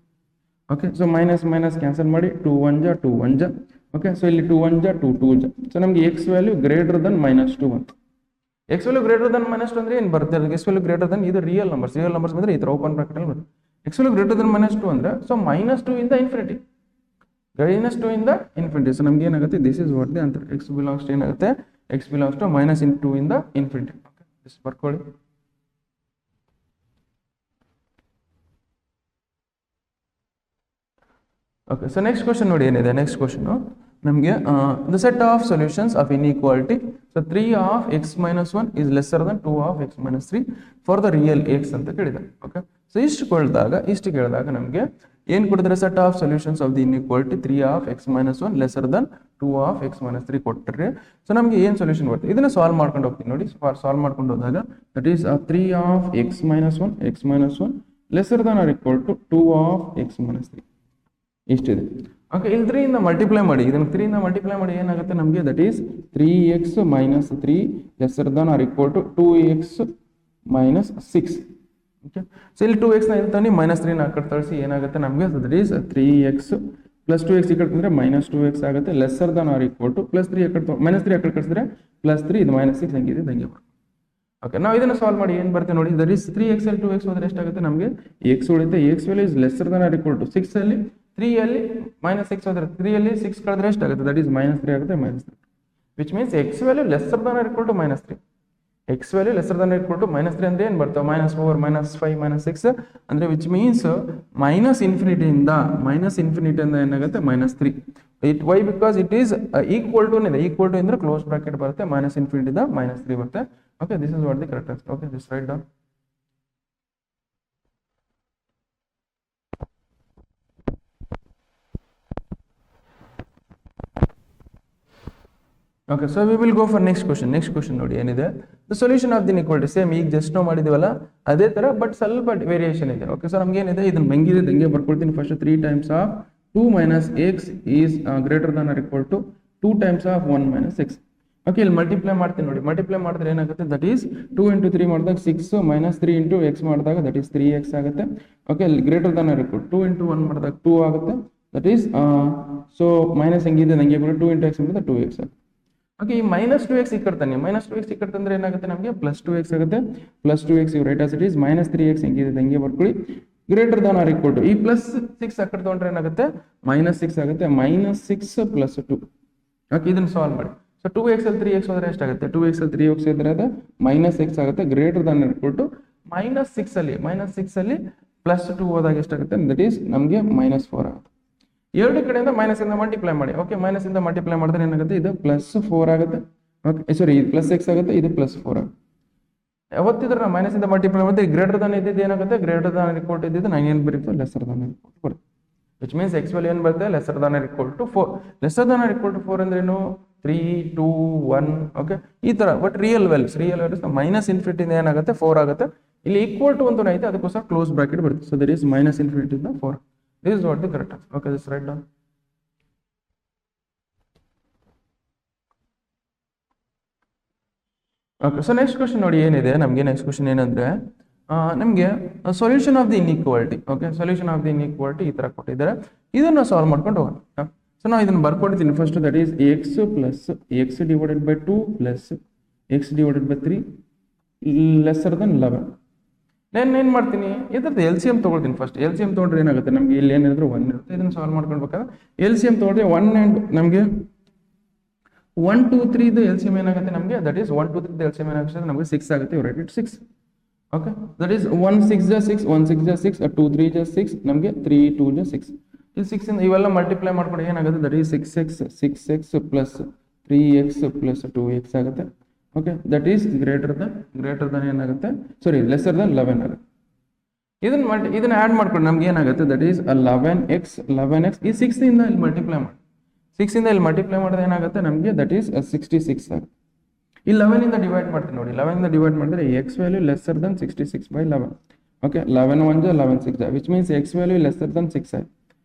Okay, so minus cancel ಮಾಡಿ 2 1 ಜ 2 1 ಜ. ಓಕೆ, ಸೊ ಇಲ್ಲಿ 2 1 ಜ 2 2 ಜ. ಸೊ ನಮಗೆ ಎಕ್ಸ್ ವ್ಯಾಲ್ಯೂ ಗ್ರೇಟರ್ ದನ್ -2 ಅಂತ. ಎಕ್ಸ್ ವ್ಯಾಲ್ಯೂ ಗ್ರೇಟರ್ ದನ್ -2 ಅಂದ್ರೆ ಏನು ಬರುತ್ತೆ, ಎಕ್ಸ್ ವ್ಯಾಲ್ಯೂ ಗ್ರೇಟರ್ ದನ್, ಇದು ರಿಯಲ್ ನಂಬರ್ಸ್ ಬಂದ್ರೆ ಈ ತರ ಓಪನ್ ಬ್ರಾಕೆಟ್ ಅಲ್ಲಿ ಬರುತ್ತೆ. ಎಕ್ಸ್ ವ್ಯಾಲ್ಯೂ ಗ್ರೇಟರ್ ದನ್ -2 ಅಂದ್ರೆ ಸೊ -2 ಇಂದ ಇನ್ಫಿನಿಟಿ, -2 ಇಂದ ಇನ್ಫಿನಿಟಿ. ಸೊ ನಮ್ಗೆ ಏನಾಗುತ್ತೆ, this is what the answer. x belongs to ಏನಾಗುತ್ತೆ, x ಬಿಲಾಂಗ್ಸ್ ಟು -2 ಇಂದ ಇನ್ಫಿನಿಟಿ. ಓಕೆ, ದಿಸ್ ಬರ್ಕೊಳ್ಳಿ. ಓಕೆ, ಸೊ ನೆಕ್ಸ್ಟ್ ಕ್ವಶನ್ ನೋಡಿ ಏನಿದೆ, ನೆಕ್ಸ್ಟ್ ಕ್ವಶನ್ ನಮಗೆ the set of solutions of inequality. So 3 of x - 1 is lesser than 2 of x - 3 for the real x ಅಂತ ಕೇಳಿದ್ದಾರೆ. Okay, so ಇಷ್ಟು ಕೇಳಿದಾಗ ನಮಗೆ ಏನು ಕೊಟ್ಟಿದ್ರೆ set of solutions of the inequality 3 of X minus 1 lesser than 2 of X minus 3 ಕೊಟ್ಟರೆ so ನಮಗೆ ಏನು ಸೊಲ್ಯೂಷನ್ ಬರುತ್ತೆ ಇದನ್ನ ಸಾಲ್ವ್ ಮಾಡ್ಕೊಂಡು ಹೋಗ್ತೀನಿ ನೋಡಿ ಸಾಲ್ವ್ ಮಾಡ್ಕೊಂಡು ಹೋದಾಗ that is 3 of X minus 1 lesser than or equal to 2 of X minus 3 ಇಷ್ಟಿದೆ. ಓಕೆ ಇಲ್ಲಿ 3 ಇಂದ ಮಲ್ಟಿಪ್ಲೈ ಮಾಡಿ ಇದನ್ನು 3 ಇಂದ ಮಲ್ಟಿಪ್ಲೈ ಮಾಡಿ ಏನಾಗುತ್ತೆ ನಮಗೆ that is 3x minus 3 lesser than or equal to 2x minus 6. Okay so ಇಲ್ಲಿ 2x ನ ಇರ್ತಾನೆ ಮೈನಸ್ 3 ನ ಆ ಕಡೆ ತಳಿಸಿ ಏನಾಗುತ್ತೆ ನಮಗೆ that is 3x plus 2x ಈ ಕಡೆ ತಂದ್ರೆ ಮೈನಸ್ 2x ಆಗುತ್ತೆ lesser than or equal to plus 3 ಆ ಕಡೆ ಮೈನಸ್ 3 ಆ ಕಡೆ ಕಳಿಸಿದ್ರೆ ಪ್ಲಸ್ 3 ಇದು ಮೈನಸ್ 6 ಹಂಗಿದೆ ಹಂಗೆ ಬರುತ್ತೆ. ಓಕೆ ನಾವು ಇದನ್ನು ಸಾಲ್ವ್ ಮಾಡಿ ಏನು ಬರುತ್ತೆ ನೋಡಿ ದಟ್ ಈಸ್ 3x ಅಲ್ಲಿ 2x ಹೋದ್ರೆ ಎಷ್ಟಾಗುತ್ತೆ ನಮಗೆ x ಉಳಿಯುತ್ತೆ x value is lesser than or equal to 6 ಅಲ್ಲಿ 3 ಅಲ್ಲಿ ಮೈನಸ್ 6 ಹೋದ್ರೆ 3 ಅಲ್ಲಿ 6 ಕಳೆದ್ರೆ ಎಷ್ಟಾಗುತ್ತೆ ದಟ್ ಈಸ್ ಮೈನಸ್ 3 ಆಗುತ್ತೆ minus 3 which means x value lesser than or equal to minus 3 x value lesser than equal to minus 3 ಅಂದ್ರೆ ಏನು ಬರ್ತವೆ ಮೈನಸ್ 4 ಮೈನಸ್ 5 ಮೈನಸ್ 6 ಅಂದ್ರೆ ವಿಚ್ ಮೀನ್ಸ್ ಮೈನಸ್ ಇನ್ಫಿನಿಟಿಯಿಂದ ಏನಾಗುತ್ತೆ minus 3 it why because it is equal to ಅಂದ್ರೆ close bracket ಬರುತ್ತೆ minus ಇನ್ಫಿನಿಟಿಯಿಂದ minus 3 ಬರುತ್ತೆ. Okay this is what the correct answer. Okay this right down. Okay so we will go for next question ನೋಡಿ ಏನಿದೆ the solution of the inequality same ಈಗ just ನಾವು ಮಾಡಿದೀವಲ್ಲ ಅದೇ ತರ ಬಟ್ ಸ್ವಲ್ಪ ವೇರಿಯೇಷನ್ ಇದೆ. ಓಕೆ ಸೊ ನಮ್ಗೆ ಏನಿದೆ ಇದನ್ನ ಹೆಂಗೆ ಬರ್ಕೊಳ್ತೀನಿ first 3 times of 2 minus X is greater than or equal to 2 times of 1 minus X. Okay ಇಲ್ಲಿ ಮಲ್ಟಿಪ್ಲೈ ಮಾಡ್ತೀನಿ ನೋಡಿ ಮಲ್ಟಿಪ್ಲೈ ಮಾಡಿದ್ರೆ ಏನಾಗುತ್ತೆ ದಟ್ ಈಸ್ 2 ಇಂಟು 3 ಮಾಡಿದಾಗ 6 ಮೈನಸ್ 3 ಇಂಟು ಎಕ್ಸ್ ಮಾಡಿದಾಗ ದಟ್ ಈಸ್ 3x ಆಗುತ್ತೆ. Okay greater than or equal 2 into 1 ಮಾಡಿದಾಗ 2 ಆಗುತ್ತೆ ದಟ್ ಈಸ್ ಸೊ ಮೈನಸ್ ಹೆಂಗಿದೆ ಹಂಗೆ 2 ಇಂಟು ಎಕ್ಸ್ ಮಾಡಿದಾಗ 2x ಆಗುತ್ತೆ. ಓಕೆ ಈ ಮೈನಸ್ 2x ಈ ಕಡ್ತಾನೆ ಮೈನಸ್ 2x ಈ ಕಡ್ತಂದ್ರೆ ಏನಾಗುತ್ತೆ ನಮಗೆ ಪ್ಲಸ್ 2x ಆಗುತ್ತೆ ಪ್ಲಸ್ 2x ಇವ್ write as it is minus 3x ಹೆಂಗಿದೆ ಹಂಗೆ ಬರ್ಕೊಳ್ಳಿ greater than or equal to ಈ ಪ್ಲಸ್ 6 ಆ ಕಡೆ ತಗೊಂಡ್ರೆ ಏನಾಗುತ್ತೆ ಮೈನಸ್ 6 ಆಗುತ್ತೆ ಮೈನಸ್ 6 ಪ್ಲಸ್ 2. ಓಕೆ ಇದನ್ನ ಸಾಲ್ವ್ ಮಾಡಿ ಸೊ 2x ಅಲ್ಲಿ 3x ಹೋದ್ರೆ ಎಷ್ಟಾಗುತ್ತೆ 2x ಅಲ್ಲಿ 3x ಇದ್ರೆ ಅದು ಮೈನಸ್ 6 ಆಗುತ್ತೆ greater than or equal to minus 6 ಅಲ್ಲಿ ಪ್ಲಸ್ 2 ಹೋದಾಗ ಎಷ್ಟಾಗುತ್ತೆ ದಟ್ ಈಸ್ ನಮಗೆ ಮೈನಸ್ 4 ಆಗುತ್ತೆ. ಎರಡು ಕಡೆಯಿಂದ ಮೈನಸ್ ಇಂದ ಮಲ್ಟಿಪ್ಲೈ ಮಾಡಿ. ಓಕೆ ಮೈನಸ್ ಇಂದ ಮಲ್ಟಿಪ್ಲೈ ಮಾಡಿದ್ರೆ ಏನಾಗುತ್ತೆ ಇದು ಪ್ಲಸ್ 4 ಆಗುತ್ತೆ. ಓಕೆ ಸಾರಿ ಇದು ಪ್ಲಸ್ 6 ಆಗುತ್ತೆ ಇದು ಪ್ಲಸ್ 4 ಆಗುತ್ತೆ. ಯಾವತ್ತಿದ್ರೆ ನಾವು ಮೈನಸ್ ಇಂದ ಮಲ್ಟಿಪ್ಲೈ ಮಾಡಿದ್ರೆ ಗ್ರೇಟರ್ ದನ್ ಇದ್ದಿದ್ದು ಏನಾಗುತ್ತೆ ಗ್ರೇಟರ್ ದನ್ ರಿಕೋರ್ಟ್ ಇದ್ದಿದ್ದು ನಾನು ಏನು ಬರೀತು ಲೆಸರ್ ದನ್ ರಿಕೋರ್ಟ್ ಬರುತ್ತೆ ವಿಚ್ ಮೀನ್ಸ್ ಎಕ್ಸ್ ವ್ಯಾಲ್ಯೂ ಏನು ಬರುತ್ತೆ lesser than record to 4 lesser than record 4 ಅಂದ್ರೆ ಏನು 3 2 1 ಓಕೆ ಈ ತರ ಬಟ್ ರಿಯಲ್ ವ್ಯಾಲ್ಯೂಸ್ ಮೈನಸ್ ಇನ್ಫಿನಿಟಿಯಿಂದ ಏನಾಗುತ್ತೆ 4 ಆಗುತ್ತೆ ಇಲ್ಲಿ ಈಕ್ವಲ್ ಟು ಒಂದು ಐತೆ ಅದಕ್ಕೋಸ್ಕರ ಕ್ಲೋಸ್ ಬ್ರಾಕೆಟ್ ಬರುತ್ತೆ ಸೊ ದಟ್ ಈಸ್ ಮೈನಸ್ ಇನ್ಫಿನಿಟಿಯಿಂದ 4. This is what the correct answer. Okay, just write down. Okay, so next question ನೋಡಿ ಏನಿದೆ ನಮಗೆ ನೆಕ್ಸ್ಟ್ ಕ್ವಶನ್ ಏನಂದ್ರೆ ನಮಗೆ solution of the inequality. Okay solution of the inequality ಈ ತರ ಕೊಟ್ಟಿದ್ದಾರೆ ಇದನ್ನ ಸಾಲ್ವ್ ಮಾಡ್ಕೊಂಡು ಹೋಗೋಣ. ಸೊ ನಾವು ಇದನ್ನ ಬರ್ಕೊಡ್ತೀನಿ first that is X plus X divided by 2 plus X divided by 3 lesser than 11. ನಾನು ಏನು ಮಾಡ್ತೀನಿ ಇದ್ರದ್ದು ಎಲ್ ಸಿ ಎಮ್ ತೊಗೊಳ್ತೀನಿ ಫಸ್ಟ್. ಎಲ್ ಸಿ ಎಮ್ ತೊಗೊಂಡ್ರೆ ಏನಾಗುತ್ತೆ ನಮಗೆ ಇಲ್ಲಿ ಏನಿದ್ರು 1 ಇರುತ್ತೆ ಇದನ್ನು ಸಾಲ್ವ್ ಮಾಡ್ಕೊಳ್ಬೇಕಾದ್ರೆ ಎಲ್ ಸಿ ಎಮ್ ತೊಗೊಂಡ್ರೆ 1 ಆ್ಯಂಡ್ ನಮಗೆ 1 2 3 ಇದು ಎಲ್ ಸಿ ಎಮ್ ಏನಾಗುತ್ತೆ ನಮಗೆ that is 1 2 3 L C M ಏನಾಗುತ್ತೆ ನಮಗೆ 6 ಆಗುತ್ತೆ right it 6. Okay that is 1 6 ಜಾ 6 1 6 ಜಾ 6 2 3 ಜಾ 6 ನಮಗೆ 3 2 ಜಾ 6 ಈ 6 ಇಂದ ಇವೆಲ್ಲ ಮಲ್ಟಿಪ್ಲೈ ಮಾಡ್ಕೊಂಡು ಏನಾಗುತ್ತೆ that is 6x plus 3x plus 2x ಆಗುತ್ತೆ. Okay that is greater Dhan ಏನಾಗುತ್ತೆ ಸಾರಿ ಲೆಸರ್ ದನ್ 11 ಆಗುತ್ತೆ. ಇದನ್ನ ಆ್ಯಡ್ ಮಾಡ್ಕೊಂಡು ನಮ್ಗೆ ಏನಾಗುತ್ತೆ ದಟ್ ಈಸ್ 11x ಈ 6 ಇಂದ ಇಲ್ಲಿ ಮಲ್ಟಿಪ್ಲೈ ಮಾಡಿ 6 ಇಂದ ಇಲ್ಲಿ ಮಲ್ಟಿಪ್ಲೈ ಮಾಡಿದ್ರೆ ಏನಾಗುತ್ತೆ ನಮಗೆ ದಟ್ ಈಸ್ 66 ಆಗುತ್ತೆ. ಈ 11 ಇಂದ ಡಿವೈಡ್ ಮಾಡ್ತೀನಿ ನೋಡಿ 11 ಇಂದ ಡಿವೈಡ್ ಮಾಡಿದ್ರೆ x value lesser than 66 by 11. Okay 11 1 11 6 which means x value lesser than 6 ಆಯ್ತು.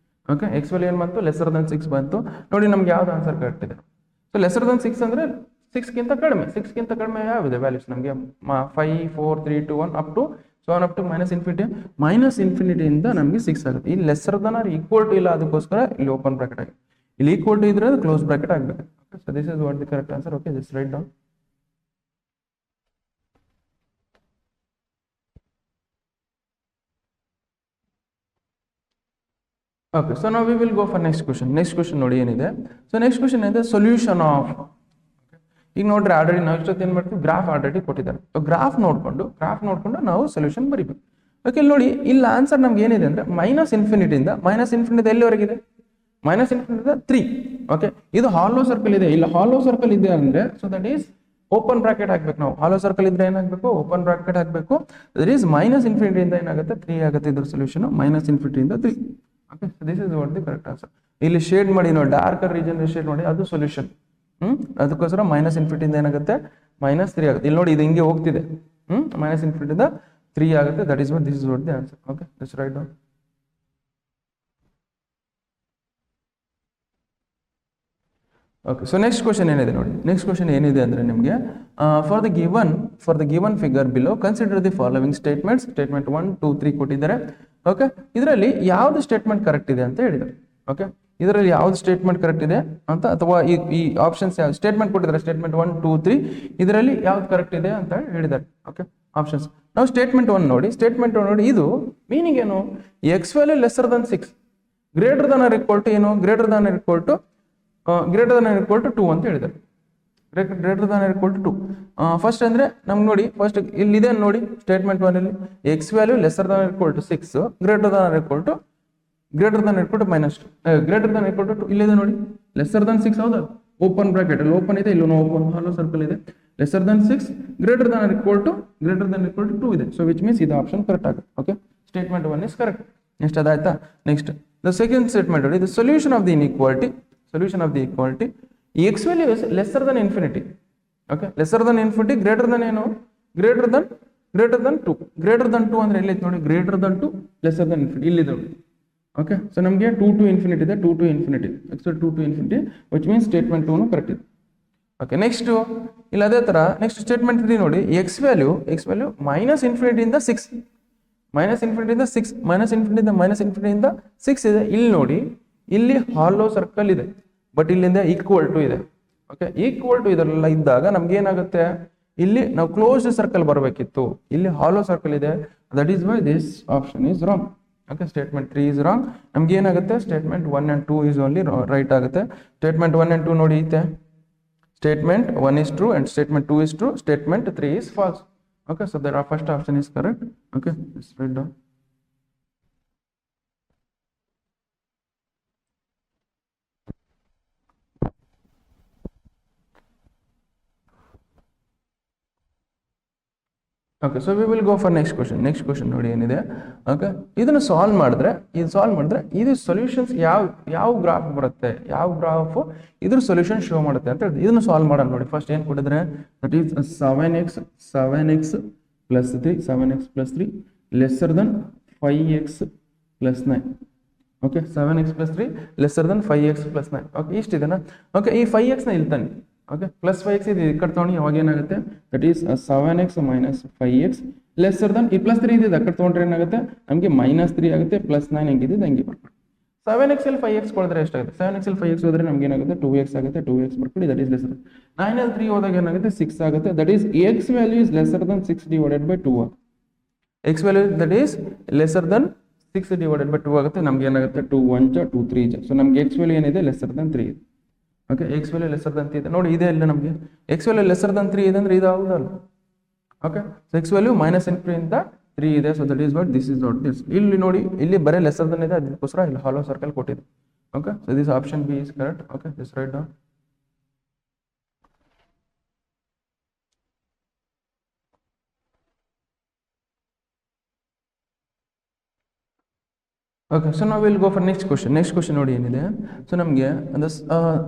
ಓಕೆ ಎಕ್ಸ್ ವ್ಯಾಲ್ಯೂ ಏನು ಬಂತು ಲೆಸರ್ ದನ್ 6 ಬಂತು ನೋಡಿ ನಮ್ಗೆ ಯಾವ್ದು ಆನ್ಸರ್ ಕರೆಕ್ಟ್ ಇದೆ. ಸೊ ಲೆಸರ್ ದನ್ 6 ಅಂದ್ರೆ 6ಗಿಂತ ಕಡಿಮೆ ಯಾವಿದೆ ವ್ಯಾಲ್ಯೂಸ್ ನಮಗೆ 5 4 3 2 1 up to so up to minus ಇನ್ಫಿನಿಟಿಯಿಂದ ನಮಗೆ 6 ಆಗುತ್ತೆ. ಇಲ್ಲಿ lesser than or equal to ಇಲ್ಲ ಅದಕ್ಕೋಸ್ಕರ ಇಲ್ಲಿ ಓಪನ್ ಬ್ರಾಕೆಟ್ ಆಗಿದೆ ಇಲ್ಲಿ ಈಕ್ವಲ್ ಟು ಇದ್ರೆ ಅದು ಕ್ಲೋಸ್ ಬ್ರಾಕೆಟ್ ಆಗಬೇಕು. Okay so this is what the correct answer. Okay just right down. Okay so ನಾವು we will go for next question ನೋಡಿ ಏನಿದೆ. ಸೊ ನೆಕ್ಸ್ಟ್ ಕ್ವಶನ್ ಇದೆ ಸೊಲ್ಯೂಷನ್ ಆಫ್. ಈಗ ನೋಡ್ರಿ ಆಲ್ರೆಡಿ ನಾವು ಇಷ್ಟೊತ್ತು ಏನು ಮಾಡ್ತೀವಿ ಗ್ರಾಫ್ ಆಲ್ರೆಡಿ ಕೊಟ್ಟಿದ್ದಾರೆ. ಸೊ ಗ್ರಾಫ್ ನೋಡ್ಕೊಂಡು ನಾವು ಸೊಲ್ಯೂಷನ್ ಬರೀಬೇಕು. ಓಕೆ ಇಲ್ಲಿ ನೋಡಿ ಇಲ್ಲಿ ಆನ್ಸರ್ ನಮ್ಗೆ ಏನಿದೆ ಅಂದ್ರೆ ಮೈನಸ್ ಇನ್ಫಿನಿಟಿ ಎಲ್ಲಿವರೆಗಿದೆ ಮೈನಸ್ ಇನ್ಫಿನಿಟಿ 3. ಓಕೆ ಇದು ಹಾಲೋ ಸರ್ಕಲ್ ಇದೆ ಇಲ್ಲಿ ಹಾಲೋ ಸರ್ಕಲ್ ಇದೆ ಅಂದ್ರೆ so that is open bracket ಹಾಕ್ಬೇಕು ನಾವು. ಹಾಲೋ ಸರ್ಕಲ್ ಇದ್ರೆ ಏನಾಗಬೇಕು ಓಪನ್ ಬ್ರಾಕೆಟ್ ಹಾಕಬೇಕು. ದಟ್ ಈಸ್ ಮೈನಸ್ ಇನ್ಫಿನಿಟಿಯಿಂದ ಏನಾಗುತ್ತೆ 3 ಆಗುತ್ತೆ ಇದ್ರ ಸೊಲ್ಯೂಷನ್ ಮೈನಸ್ ಇನ್ಫಿನಿಟಿಯಿಂದ 3. Okay, this is what the correct answer. ಇಲ್ಲಿ ಶೇಡ್ ಮಾಡಿ ನಾವು ಡಾರ್ಕರ್ ರೀಜನ್ ಶೇಡ್ ಮಾಡಿ ಅದು ಸೊಲ್ಯೂಷನ್. ಅದಕ್ಕೋಸ್ಕರ ಮೈನಸ್ ಇನ್ಫಿನಿಟಿಯಿಂದ ಏನಾಗುತ್ತೆ -3 ಆಗುತ್ತೆ. ಇಲ್ಲಿ ನೋಡಿ ಇದು ಹಿಂಗೆ ಹೋಗ್ತಿದೆ, ಮೈನಸ್ ಇನ್ಫಿನಿಟಿಯಿಂದ 3 ಆಗುತ್ತೆ. That is what this is what the answer. Okay, just right down. Okay, so next question ಏನಿದೆ ನೋಡಿ. ನೆಕ್ಸ್ಟ್ ಕ್ವಶನ್ ಏನಿದೆ ಅಂದರೆ ನಿಮಗೆ for the given figure below consider the following statements. Statement 1, 2, 3 ಕೊಟ್ಟಿದ್ದಾರೆ. ಓಕೆ, ಇದರಲ್ಲಿ ಯಾವ್ದು ಸ್ಟೇಟ್ಮೆಂಟ್ ಕರೆಕ್ಟ್ ಇದೆ ಅಂತ ಹೇಳಿದ್ದಾರೆ. ಓಕೆ, ಇದರಲ್ಲಿ ಯಾವ್ದು ಸ್ಟೇಟ್ಮೆಂಟ್ ಕರೆಕ್ಟ್ ಇದೆ ಅಂತ, ಅಥವಾ ಈ ಆಪ್ಷನ್ಸ್ ಯಾವ ಸ್ಟೇಟ್ಮೆಂಟ್ ಕೊಟ್ಟಿದ್ದಾರೆ, ಸ್ಟೇಟ್ಮೆಂಟ್ 1, 2, 3 ಇದರಲ್ಲಿ ಯಾವ್ದು ಕರೆಕ್ಟ್ ಇದೆ ಅಂತ ಹೇಳಿದ್ದಾರೆ. ಓಕೆ, ಆಪ್ಷನ್ಸ್ ನಾವು ಸ್ಟೇಟ್ಮೆಂಟ್ 1 ನೋಡಿ. ಸ್ಟೇಟ್ಮೆಂಟ್ 1 ನೋಡಿ, ಇದು ಮೀನಿಂಗ್ ಏನು, X value lesser than 6 greater than or equal to ಏನು, greater than or equal to 2 ಅಂತ ಹೇಳಿದ್ದಾರೆ. Greater than or equal to 2. First ಅಂದ್ರೆ ನಮ್ಗೆ ನೋಡಿ, ಫಸ್ಟ್ ಇಲ್ಲಿದೆ ನೋಡಿ ಸ್ಟೇಟ್ಮೆಂಟ್ 1 ಅಲ್ಲಿ X value lesser than or equal to 6 greater than or equal to greater than equal to greater than equal to 2 ಇಲ್ಲಿದೆ ನೋಡಿ. ಲೆಸರ್ ದನ್ 6 ಹೌದಾ, ಓಪನ್ ಬ್ರಾಕೆಟ್ ಅಲ್ಲಿ ಓಪನ್ ಇದೆ, ಇಲ್ಲೂ ಓಪನ್ ಹಾಲೋ ಸರ್ಕಲ್ ಇದೆ. Lesser than 6 greater than equal to 2 ಇದೆ. So which means ಇದು option correct ಆಗುತ್ತೆ. Okay, statement 1 is correct. Next ಅದಾಯ್ತಾ. ನೆಕ್ಸ್ಟ್ ದ ಸೆಕೆಂಡ್ ಸ್ಟೇಟ್ಮೆಂಟ್ ನೋಡಿ, the solution of the inequality x value is lesser than infinity. Okay, lesser than infinity, greater than ಏನು, greater than 2. greater than 2 ಅಂದ್ರೆ ಎಲ್ಲಿ ಐತೆ ನೋಡಿ, greater than 2 lesser than infinity ಇಲ್ಲಿದೆ ನೋಡಿ. Okay, so ನಮಗೆ 2 to infinity ಇದೆ, 2 to infinity, x 2 to infinity, which means statement 2 correct ಇದೆ. ಓಕೆ, ನೆಕ್ಸ್ಟ್ ಇಲ್ಲ ಅದೇ ತರ ನೆಕ್ಸ್ಟ್ ಸ್ಟೇಟ್ಮೆಂಟ್ 3 ನೋಡಿ, x value ಮೈನಸ್ ಇನ್ಫಿನಿಟಿಯಿಂದ 6 ಇದೆ. ಇಲ್ಲಿ ನೋಡಿ, ಇಲ್ಲಿ ಹಾಲೋ ಸರ್ಕಲ್ ಇದೆ, ಬಟ್ ಇಲ್ಲಿಂದ ಈಕ್ವಲ್ ಟು ಇದೆ. ಓಕೆ, ಈಕ್ವಲ್ ಟು ಇದೆಲ್ಲ ಇದ್ದಾಗ ನಮ್ಗೆ ಏನಾಗುತ್ತೆ, ಇಲ್ಲಿ ನಾವು ಕ್ಲೋಸ್ಡ್ ಸರ್ಕಲ್ ಬರಬೇಕಿತ್ತು, ಇಲ್ಲಿ ಹಾಲೋ ಸರ್ಕಲ್ ಇದೆ. That is why this option is wrong. Okay, statement 3 is wrong. ನಮ್ಗೆ ಏನಾಗುತ್ತೆ, statement 1 and 2 is only right ಆಗುತ್ತೆ. ಸ್ಟೇಟ್ಮೆಂಟ್ 1 and 2 ನೋಡಿ ಐತೆ, statement 1 is true and statement 2 is true, statement 3 is false. Okay, so the first option is correct. Okay, let's write down. Okay, so we will go for next question ನೋಡಿ ಏನಿದೆ. Okay, ಇದನ್ನು solve ಮಾಡಿದ್ರೆ ಇದು solutions ಯಾವ graph ಬರುತ್ತೆ, ಯಾವ graph ಇದ್ರ solution show ಮಾಡುತ್ತೆ ಅಂತ ಹೇಳಿ ಇದನ್ನು ಸಾಲ್ವ್ ಮಾಡೋಣ ನೋಡಿ. ಫಸ್ಟ್ ಏನು ಕೊಟ್ಟಿದ್ರೆ, that is 7x plus 3 lesser than 5x plus 9. Okay, 7x plus 3 lesser than 5x plus 9. Okay, ಇಷ್ಟಿದೆನಾ. ಓಕೆ, ಈ 5x ನ ಇಲ್ಲಿ ತಾನೆ. ಓಕೆ, ಪ್ಲಸ್ 5x ಇದು ಈ ಕಡೆ ತಗೊಂಡು ಅವಾಗ ಏನಾಗುತ್ತೆ, that is 7x minus 5x lesser than ಈ ಪ್ಲಸ್ 3 ಇದೆ, ಆ ಕಡೆ ತೊಗೊಂಡ್ರೆ ಏನಾಗುತ್ತೆ ನಮಗೆ -3 ಆಗುತ್ತೆ, ಪ್ಲಸ್ 9 ಹೆಂಗಿದೆ ಹಂಗೆ ಬರ್ಕೊಳ್ಳಿ. 7x ಅಲ್ಲಿ 5x ಕೊಡಿದ್ರೆ ಎಷ್ಟಾಗುತ್ತೆ, 7x ಅಲ್ಲಿ 5x ಹೋದ್ರೆ ನಮ್ಗೆ ಏನಾಗುತ್ತೆ 2x ಆಗುತ್ತೆ, 2x ಬರ್ಕೊಳ್ಳಿ. ದಟ್ ಈಸ್ ಲೆಸ್ಸರ್ 9 ಅಲ್ಲಿ 3 ಹೋದಾಗ ಏನಾಗುತ್ತೆ 6 ಆಗುತ್ತೆ. That is x value is lesser than 6 divided by 2. x value that is lesser than 6 divided by 2 ಆಗುತ್ತೆ. ನಮ್ಗೆ ಏನಾಗುತ್ತೆ 2 1 2 3. ಸೊ ನಮ್ಗೆ x ವ್ಯಾಲ್ಯೂ ಏನಿದೆ ಲೆಸ್ಸರ್ ದನ್ 3 ಇದೆ. Okay, x value lesser than 3 ಇದೆ ನೋಡಿ, ಇದೆ ಇಲ್ಲ ನಮಗೆ x ವ್ಯಾಲ್ಯೂ ಲೆಸ್ಸರ್ ದನ್ 3 ಇದೆ ಅಂದ್ರೆ ಇದು ಹೌದಲ್ಲ. ಓಕೆ, ಸೊ x ವ್ಯಾಲ್ಯೂ -3 ಇಂದ 3 ಇದೆ. So that is what this is what this. ಇಲ್ಲಿ ನೋಡಿ, ಇಲ್ಲಿ ಬರೀ ಲೆಸ್ಸರ್ ದನ್ ಇದೆ, ಅದಕ್ಕೋಸ್ಕರ ಇಲ್ಲಿ ಹಾಲೋ ಸರ್ಕಲ್ ಕೊಟ್ಟಿದೆ. Okay, so this option B is correct. Okay, this right down. Okay, so ನಾವು will go for next question ನೋಡಿ ಏನಿದೆ. ಸೊ ನಮಗೆ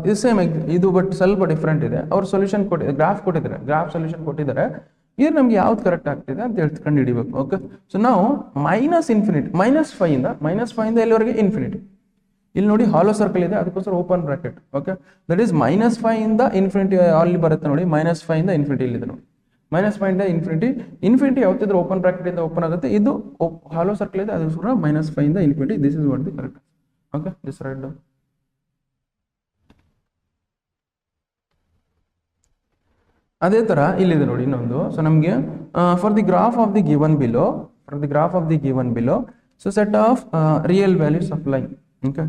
ಇದು ಸೇಮ್ ಇದು ಬಟ್ ಸ್ವಲ್ಪ ಡಿಫ್ರೆಂಟ್ ಇದೆ. ಅವ್ರು ಸೊಲ್ಯೂಷನ್ ಕೊಟ್ಟಿದ್ದಾರೆ, ಗ್ರಾಫ್ ಸೊಲ್ಯೂಷನ್ ಕೊಟ್ಟಿದ್ದಾರೆ. ಇದು ನಮ್ಗೆ ಯಾವ್ದು ಕರೆಕ್ಟ್ ಆಗ್ತಿದೆ ಅಂತ ಕಂಡು ಹಿಡಿಬೇಕು. ಓಕೆ, ಸೊ ನಾವು -5 ಇಂದ ಎಲ್ಲಿವರೆಗೆ ಇನ್ಫಿನಿಟಿ. ಇಲ್ಲಿ ನೋಡಿ ಹಾಲೋ ಸರ್ಕಲ್ ಇದೆ, ಅದಕ್ಕೋಸ್ಕರ open bracket. Okay, that is -5 ಇಂದ ಇನ್ಫಿನಿಟಿ ಅಲ್ಲಿ ಬರುತ್ತೆ ನೋಡಿ. -5 ಇಂದ ಇನ್ಫಿನಿಟಿ ಇಲ್ಲಿದೆ ನೋಡಿ. -5 ಇಂದ ಇನ್ಫಿನಿಟಿ ಯಾವತ್ತಿದ್ರು ಓಪನ್ ಬ್ರಾಕೆಟ್ ಇಂದ ಓಪನ್ ಆಗುತ್ತೆ. ಇದು ಹಾಲೋ ಸರ್ಕಲ್ ಇದೆ, ಅದಕ್ಕೋಸ್ಕರ -5 ಇಂದ infinity. This is what the correct. Okay, this write down. ಅದೇ ತರ ಇಲ್ಲಿದೆ ನೋಡಿ ಇನ್ನೊಂದು. ಸೊ ನಮಗೆ for the graph of the given below so set of real values of line. Okay,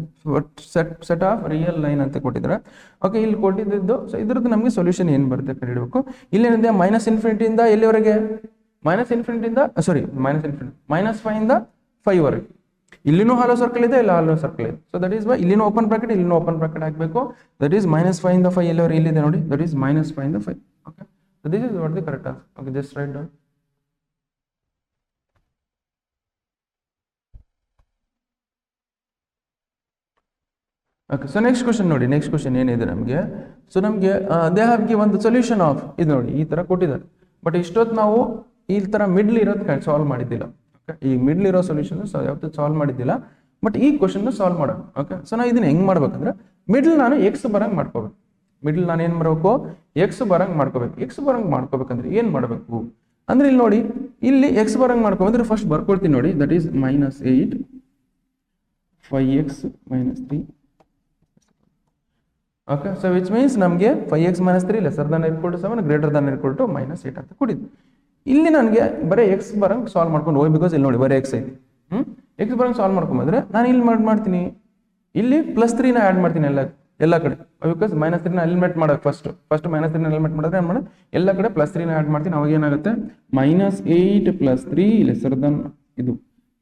set of real line ಅಂತ ಕೊಟ್ಟಿದ್ದಾರೆ. ಓಕೆ, ಇಲ್ಲಿ ಕೊಟ್ಟಿದ್ದು ಸೊ ಇದ್ರದ್ದು ನಮಗೆ ಸೊಲ್ಯೂಷನ್ ಏನು ಬರುತ್ತೆ ಕಂಡುಹಿಡಬೇಕು. ಇಲ್ಲೇನಿದೆ -∞ ಇಂದ ಎಲ್ಲಿವರೆಗೆ, -5 ಇಂದ 5 ವರೆಗೆ. ಇಲ್ಲಿನೂ ಹಾಲೋ ಸರ್ಕಲ್ ಇದೆ, ಇಲ್ಲ ಹಾಲೋ ಸರ್ಕಲ್ ಇದೆ. ಸೊ ದಟ್ ಈಸ್ ವೈ ಇಲ್ಲಿನೂ ಓಪನ್ ಬ್ರಾಕೆಟ್, ಇಲ್ಲಿನೂ ಓಪನ್ ಬ್ರಾಕೆಟ್ ಹಾಕಬೇಕು. ದಟ್ ಈಸ್ -5 ಇಂದ 5 ಎಲ್ಲಿವರೆಗೆ ಇಲ್ಲಿದೆ ನೋಡಿ. ದಟ್ ಈಸ್ -5 ಇಂದ 5. Okay, so this is what the correct answer. Okay, just right down. Okay, so next question ನೋಡಿ. ನೆಕ್ಸ್ಟ್ ಕ್ವಶನ್ ಏನಿದೆ ನಮಗೆ, ಸೊ ನಮಗೆ ದೇ ಹ್ಯಾವ್ ಗಿವ್ ಒಂದು ಸೊಲ್ಯೂಷನ್ ಆಫ್ ಇದು ನೋಡಿ ಈ ಥರ ಕೊಟ್ಟಿದ್ದಾರೆ. ಬಟ್ ಇಷ್ಟೊತ್ತು ನಾವು ಈ ಥರ ಮಿಡ್ಲ್ ಇರೋದು ಸಾಲ್ವ್ ಮಾಡಿದ್ದಿಲ್ಲ. ಓಕೆ, ಈ ಮಿಡ್ಲ್ ಇರೋ ಸೊಲ್ಯೂಷನ್ ಯಾವತ್ತೂ ಸಾಲ್ವ್ ಮಾಡಿದ್ದಿಲ್ಲ. ಬಟ್ ಈ ಕ್ವಶನ್ ಸಾಲ್ವ್ ಮಾಡೋಣ. ಓಕೆ, ಸೊ ನಾವು ಇದನ್ನ ಹೆಂಗೆ ಮಾಡ್ಬೇಕಂದ್ರೆ ಮಿಡ್ಲ್ ನಾನು ಎಕ್ಸ್ ಬರಂಗೆ ಮಾಡ್ಕೋಬೇಕು. ಮಿಡ್ಲ್ ನಾನು ಏನು ಮಾಡಬೇಕು, ಎಕ್ಸ್ ಬರಂಗೆ ಮಾಡ್ಕೋಬೇಕು. ಎಕ್ಸ್ ಬರಂಗೆ ಮಾಡ್ಕೋಬೇಕಂದ್ರೆ ಏನು ಮಾಡಬೇಕು ಅಂದ್ರೆ ಇಲ್ಲಿ ನೋಡಿ, ಇಲ್ಲಿ ಎಕ್ಸ್ ಬರಂಗೆ ಮಾಡ್ಕೋಬೇಕಂದ್ರೆ ಫಸ್ಟ್ ಬರ್ಕೊಳ್ತೀನಿ ನೋಡಿ. That is -8 5x - 3. Okay, so which means ನಮಗೆ 5x - 3 lesser Dhan = 7 greater than = -8 ಅಂತ ಕೊಟ್ಟಿದ್ದು. ಇಲ್ಲಿ ನನಗೆ ಬರೀ ಎಕ್ಸ್ ಬರಂಗೆ ಸಾಲ್ವ್ ಮಾಡ್ಕೊಂಡು ಹೋಗಿ, ಬಿಕಾಸ್ ಇಲ್ಲಿ ನೋಡಿ ಬರೀ ಎಕ್ಸ್ ಐತಿ. ಎಕ್ಸ್ ಬರಂಗೆ ಸಾಲ್ವ್ ಮಾಡ್ಕೊಂಬಂದ್ರೆ ನಾನು ಇಲ್ಲಿ ಮಾಡ್ತೀನಿ, ಇಲ್ಲಿ +3ನ ಆ್ಯಡ್ ಮಾಡ್ತೀನಿ ಎಲ್ಲ ಕಡೆ. ಬಿಕಾಸ್ -3ನ ಎಲಿಮಿನೇಟ್ ಮಾಡೋದು ಫಸ್ಟ್ -3ನ ಎಲಿಮಿನೇಟ್ ಮಾಡಿದ್ರೆ ಏನು ಮಾಡೋದು, ಎಲ್ಲ ಕಡೆ +3ನ ಆ್ಯಡ್ ಮಾಡ್ತೀನಿ. ಅವಾಗ ಏನಾಗುತ್ತೆ, -8 + 3 ಲೆಸರ್ ದನ್ ಇದು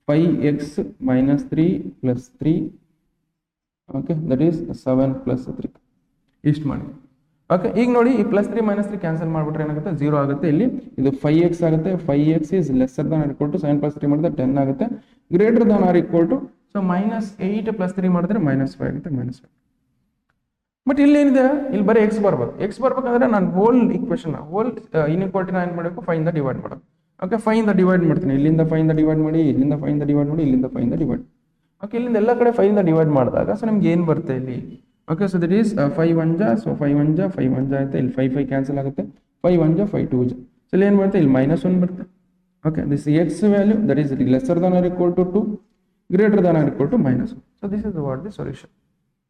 5x - 3 + 3. ಓಕೆ, ದಟ್ ಈಸ್ 7 + 3 ಇಷ್ಟು ಮಾಡಿ. ಓಕೆ, ಈಗ ನೋಡಿ ಈ +3 - 3 ಕ್ಯಾನ್ಸಲ್ ಮಾಡಿಬಿಟ್ರೆ ಏನಾಗುತ್ತೆ, 0 ಆಗುತ್ತೆ. ಇಲ್ಲಿ ಇದು 5x ಆಗುತ್ತೆ. 5x is lesser than or equal to 7 + 3 ಮಾಡಿದ್ರೆ 10 ಆಗುತ್ತೆ. Greater than or equal to, so -8 + 3 ಮಾಡಿದ್ರೆ -5 ಆಗುತ್ತೆ. -5. ಬಟ್ ಇಲ್ಲಿ ಏನಿದೆ, ಇಲ್ಲಿ ಬರೀ ಎಕ್ಸ್ ಬರ್ಬೇಕು. ಎಕ್ಸ್ ಬರ್ಬೇಕಂದ್ರೆ ನಾನು ಹೋಲ್ ಇಕ್ವೇಶನ್ ಇನ್ಇಕ್ವಾಲಿಟಿನ ಏನು ಮಾಡಬೇಕು, 5 ಇಂದ ಡಿವೈಡ್ ಮಾಡೋದು. ಓಕೆ, 5 ಇಂದ ಡಿವೈಡ್ ಮಾಡ್ತೀನಿ. ಇಲ್ಲಿಂದ 5 ಇಂದ ಡಿವೈಡ್ ಮಾಡಿ, ಇಲ್ಲಿಂದ 5 ಇಂದ ಡಿವೈಡ್ ಮಾಡಿ, ಇಲ್ಲಿಂದ 5 ಇಂದ ಡಿವೈಡ್. ಓಕೆ, ಇಲ್ಲಿಂದ ಎಲ್ಲ ಕಡೆ 5 ಇಂದ ಡಿವೈಡ್ ಮಾಡಿದಾಗ ಸೊ ನಮ್ಗೆ ಏನು ಬರುತ್ತೆ ಇಲ್ಲಿ. ಓಕೆ, ಸೊ ದಟ್ ಈಸ್ 5 1 ಜಾ, ಸೊ 5 1 ಜಾ 5 1 ಜಾ ಆಗುತ್ತೆ. ಇಲ್ಲಿ 5 ಕ್ಯಾನ್ಸಲ್ ಆಗುತ್ತೆ. 5 1 ಜಾ 5 2 ಜಾ. ಸೊ ಇಲ್ಲಿ ಏನು ಬರುತ್ತೆ, ಇಲ್ಲಿ -1 ಬರುತ್ತೆ. Okay, this X value that is lesser than or equal to 2 greater than or equal to -1. So this is what the solution.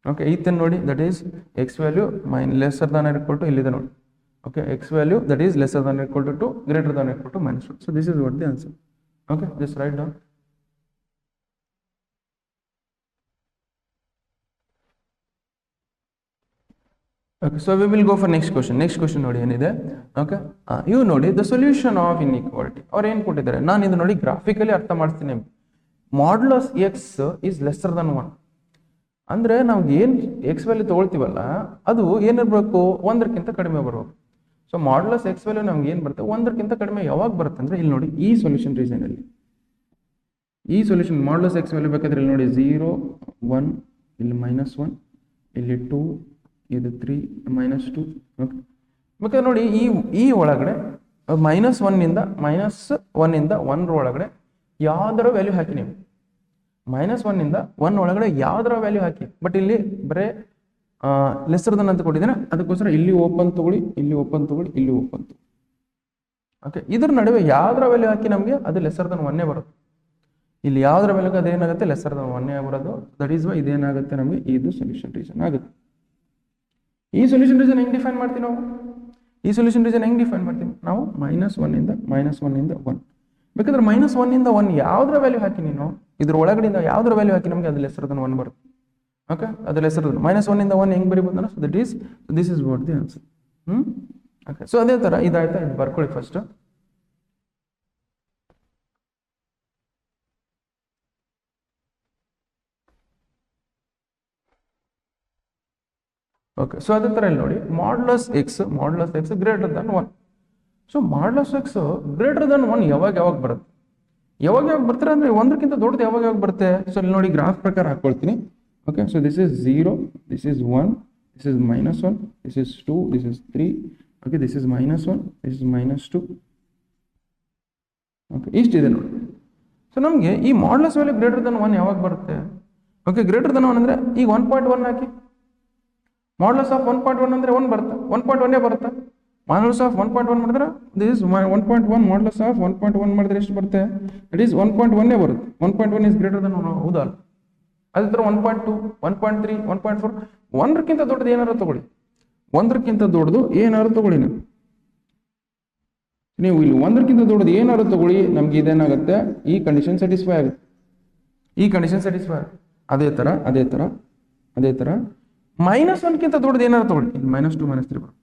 Okay, ಈತನ್ ನೋಡಿ, that is X value lesser than or equal to ಇಲ್ಲಿದೆ ನೋಡಿ. Okay, X value that is lesser than or equal to 2 greater than or equal to -1. So this is what the answer. Okay, this right down. Okay, so we will go for next question. Next question ನೋಡಿ ಏನಿದೆ. Okay, ಇವು ನೋಡಿ the solution of inequality. ಅವ್ರು ಏನು ಕೊಟ್ಟಿದ್ದಾರೆ, ನಾನು ಇದು ನೋಡಿ ಗ್ರಾಫಿಕಲಿ ಅರ್ಥ ಮಾಡ್ತೀನಿ. Modulus x is lesser than 1 ಅಂದ್ರೆ ನಾವು ಏನು ಎಕ್ಸ್ ವ್ಯಾಲ್ಯೂ ತೊಗೊಳ್ತೀವಲ್ಲ ಅದು ಏನಿರಬೇಕು, 1ಕ್ಕಿಂತ ಕಡಿಮೆ ಬರಬೇಕು. ಸೊ ಮಾಡ್ಯುಲಸ್ ಎಕ್ಸ್ ವ್ಯಾಲ್ಯೂ ನಮ್ಗೆ ಏನು ಬರುತ್ತೆ, 1ಕ್ಕಿಂತ ಕಡಿಮೆ ಯಾವಾಗ ಬರುತ್ತೆ ಅಂದ್ರೆ ಇಲ್ಲಿ ನೋಡಿ ಈ ಸೊಲ್ಯೂಷನ್ ರೀಸನ್ ಅಲ್ಲಿ ಈ ಸೊಲ್ಯೂಷನ್ ಮಾಡ್ಯುಲಸ್ ಎಕ್ಸ್ ವ್ಯಾಲ್ಯೂ ಬೇಕಾದ್ರೆ ಇಲ್ಲಿ ನೋಡಿ 0 1, ಇಲ್ಲಿ -1, ಇಲ್ಲಿ 2, ಇದು 3 -2. ಓಕೆ, ಬೇಕಾದ್ರೆ ನೋಡಿ ಈ ಒಳಗಡೆ -1 ಇಂದ 1 ಒಳಗಡೆ ಯಾವ್ದಾರ ವ್ಯಾಲ್ಯೂ ಹಾಕಿ ನೀವು. -1 ಇಂದ 1 ಒಳಗಡೆ ಯಾವ್ದಾರ ವ್ಯಾಲ್ಯೂ ಹಾಕಿ. ಬಟ್ ಇಲ್ಲಿ ಬರೇ ಲೆಸರ್ ದನ್ ಅಂತ ಕೊಟ್ಟಿದ್ದೇನೆ, ಅದಕ್ಕೋಸ್ಕರ ಇಲ್ಲಿ ಓಪನ್ ತಗೊಳ್ಳಿ, ಇಲ್ಲಿ ಓಪನ್ ತಗೊಳ್ಳಿ, ಇಲ್ಲಿ ಓಪನ್ ತಗೊಳ್ಳಿ. ಓಕೆ, ಇದ್ರ ನಡುವೆ ಯಾವ್ದಾರ ವ್ಯಾಲ್ಯೂ ಹಾಕಿ ನಮಗೆ ಅದು ಲೆಸರ್ ದನ್ 1 ಬರುತ್ತೆ. ಇಲ್ಲಿ ಯಾವ್ದಾರ ವ್ಯಾಲ್ಯೂ ಅದೇನಾಗುತ್ತೆ, ಲೆಸರ್ ದನ್ 1 ಬರೋದು. ದಟ್ ಈಸ್ ವೈ ಇದೇನಾಗುತ್ತೆ ನಮಗೆ ಇದು ಸೊಲ್ಯೂಷನ್ ರೀಸನ್ ಆಗುತ್ತೆ. ಈ ಸೊಲ್ಯೂಷನ್ ರೀಸನ್ ಹೆಂಗೆ ಡಿಫೈನ್ ಮಾಡ್ತೀವಿ ನಾವು, ಈ ಸೊಲ್ಯೂಷನ್ ರೀಸನ್ ಹೆಂಗೆ ಡಿಫೈನ್ ಮಾಡ್ತೀವಿ ನಾವು, -1 ಇಂದ 1 ಬೇಕಾದ್ರೆ -1 ಇಂದ 1 ಯಾವ್ದ್ರ ವ್ಯಾಲ್ಯೂ ಹಾಕಿ ನೀನು ಇದ್ರ ಒಳಗಡೆಯಿಂದ ಯಾವ್ದ್ರ ವ್ಯಾಲ್ಯೂ ಹಾಕಿ ನಮಗೆ ಅದು ಲೆಸರ್ ದನ್ 1 ಬರುತ್ತೆ. ಓಕೆ, ಅದು ಲೆಸರ್ ದನ್ -1 ಇಂದ 1 ಹೆಂಗೆ ಬರೀಬೋದು ನಾನು. So that is this is what the answer. Okay, so ಅದೇ ಥರ ಇದಾಯ್ತಾ, ಇದು ಬರ್ಕೊಳ್ಳಿ ಫಸ್ಟ್. ಓಕೆ, ಸೊ ಅದೇ ಥರ ಇಲ್ಲಿ ನೋಡಿ modulus X greater than 1. So modulus X greater than 1 ಯಾವಾಗ ಬರುತ್ತೆ, ಯಾವಾಗ ಬರ್ತಾರೆ ಅಂದರೆ 1ಕ್ಕಿಂತ ದೊಡ್ಡದು ಯಾವಾಗ ಬರುತ್ತೆ. ಸೊ ಇಲ್ಲಿ ನೋಡಿ ಗ್ರಾಫ್ ಪ್ರಕಾರ ಹಾಕ್ಕೊಳ್ತೀನಿ. Okay, so this is 0, this is 1, this is -1, this is 2, this is 3. Okay, this is -1, this is -2. Okay, ಇಷ್ಟಿದೆ ನೋಡಿ. ಸೊ ನಮಗೆ ಈ ಮಾಡ್ಯುಲಸ್ ವ್ಯಾಲ್ಯೂ ಗ್ರೇಟರ್ ದನ್ 1 ಯಾವಾಗ ಬರುತ್ತೆ. ಓಕೆ, ಗ್ರೇಟರ್ ದನ್ 1 ಅಂದರೆ ಈಗ 1.1 ಹಾಕಿ. ಮಾಡ್ಯುಲಸ್ ಆಫ್ 1.1 ಅಂದರೆ 1 ಬರುತ್ತೆ, 1.1 ಬರುತ್ತೆ. ಮಾಡ್ಯುಲಸ್ ಆಫ್ 1.1 ಮಾಡಿದ್ರೆ ದಿಸ್ ಇಸ್ 1.1, ಮಾಡ್ಯುಲಸ್ ಆಫ್ 1.1 ಮಾಡಿದ್ರೆ ಎಷ್ಟು ಬರುತ್ತೆ, ದಟ್ ಈಸ್ 1.1 ಬರುತ್ತೆ. 1.1 ಇಸ್ ಗ್ರೇಟರ್ ದನ್ 1, ಹೌದಾ. ಅದೇ ಥರ 1.2, 1.3, 1.4 1ಕ್ಕಿಂತ ದೊಡ್ಡದು ಏನಾರು ತಗೊಳ್ಳಿ, 1ಕ್ಕಿಂತ ದೊಡ್ಡದು ಏನಾರು ತಗೊಳ್ಳಿ ನೀವು ಇಲ್ಲಿ 1ಕ್ಕಿಂತ ದೊಡ್ಡದು ಏನಾರು ತಗೊಳ್ಳಿ, ನಮ್ಗೆ ಇದೇನಾಗುತ್ತೆ, ಈ ಕಂಡೀಷನ್ ಸ್ಯಾಟಿಸ್ಫೈ ಆಗುತ್ತೆ, ಈ ಕಂಡೀಷನ್ ಸ್ಯಾಟಿಸ್ಫೈ ಆಗುತ್ತೆ. ಅದೇ ಥರ -1ಕ್ಕಿಂತ ದೊಡ್ಡದು ಏನಾರು ತಗೊಳ್ಳಿ, ಇಲ್ಲಿ -2, -3 ಬರುತ್ತೆ.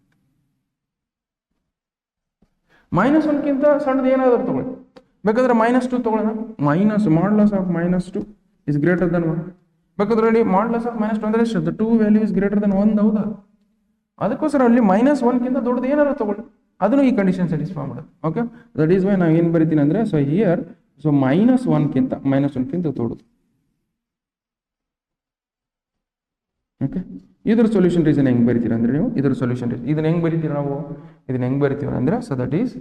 -1ಕ್ಕಿಂತ ಸಣ್ಣದು ಏನಾದರೂ ತಗೊಳ್ಳಿ, ಬೇಕಾದ್ರೆ -2 ತಗೊಳ್ಳೋಣ. Modulus of -2 is greater than 1. ಬೇಕಾದ್ರೆ ನೋಡಿ ಮಾಡ್ಯುಲಸ್ ಆಫ್ -2 ಅಂದರೆ ಎಷ್ಟು, 2 ವ್ಯಾಲ್ಯೂ ಇಸ್ ಗ್ರೇಟರ್ ದನ್ 1, ಹೌದಾ. ಅದಕ್ಕೋಸ್ಕರ ಅಲ್ಲಿ -1ಕ್ಕಿಂತ ದೊಡ್ಡದು ಏನಾದ್ರು ತಗೊಳ್ಳಿ, ಅದನ್ನು ಈ ಕಂಡೀಷನ್ ಸ್ಯಾಟಿಸ್ಫೈ ಮಾಡೋದು. ಓಕೆ, ದಟ್ ಈಸ್ ವೈ ನಾವು ಏನು ಬರಿತೀನಿ ಅಂದರೆ, ಸೊ ಹಿಯರ್ ಸೊ -1ಕ್ಕಿಂತ ದೊಡ್ಡದು. ಓಕೆ, ಇದ್ರ ಸೊಲ್ಯೂಷನ್ ರೀಸನ್ ಹೆಂಗೆ ಬರಿತೀರ ಅಂದರೆ ನೀವು ಇದ್ರ ಸೊಲ್ಯೂಷನ್ ರೀಸನ್ ಇದನ್ನ ಹೆಂಗೆ ಬರಿತೀವಿ ನಾವು, ಇದನ್ನ ಹೆಂಗೆ ಬರಿತೀವಿ ಅಂದರೆ so that is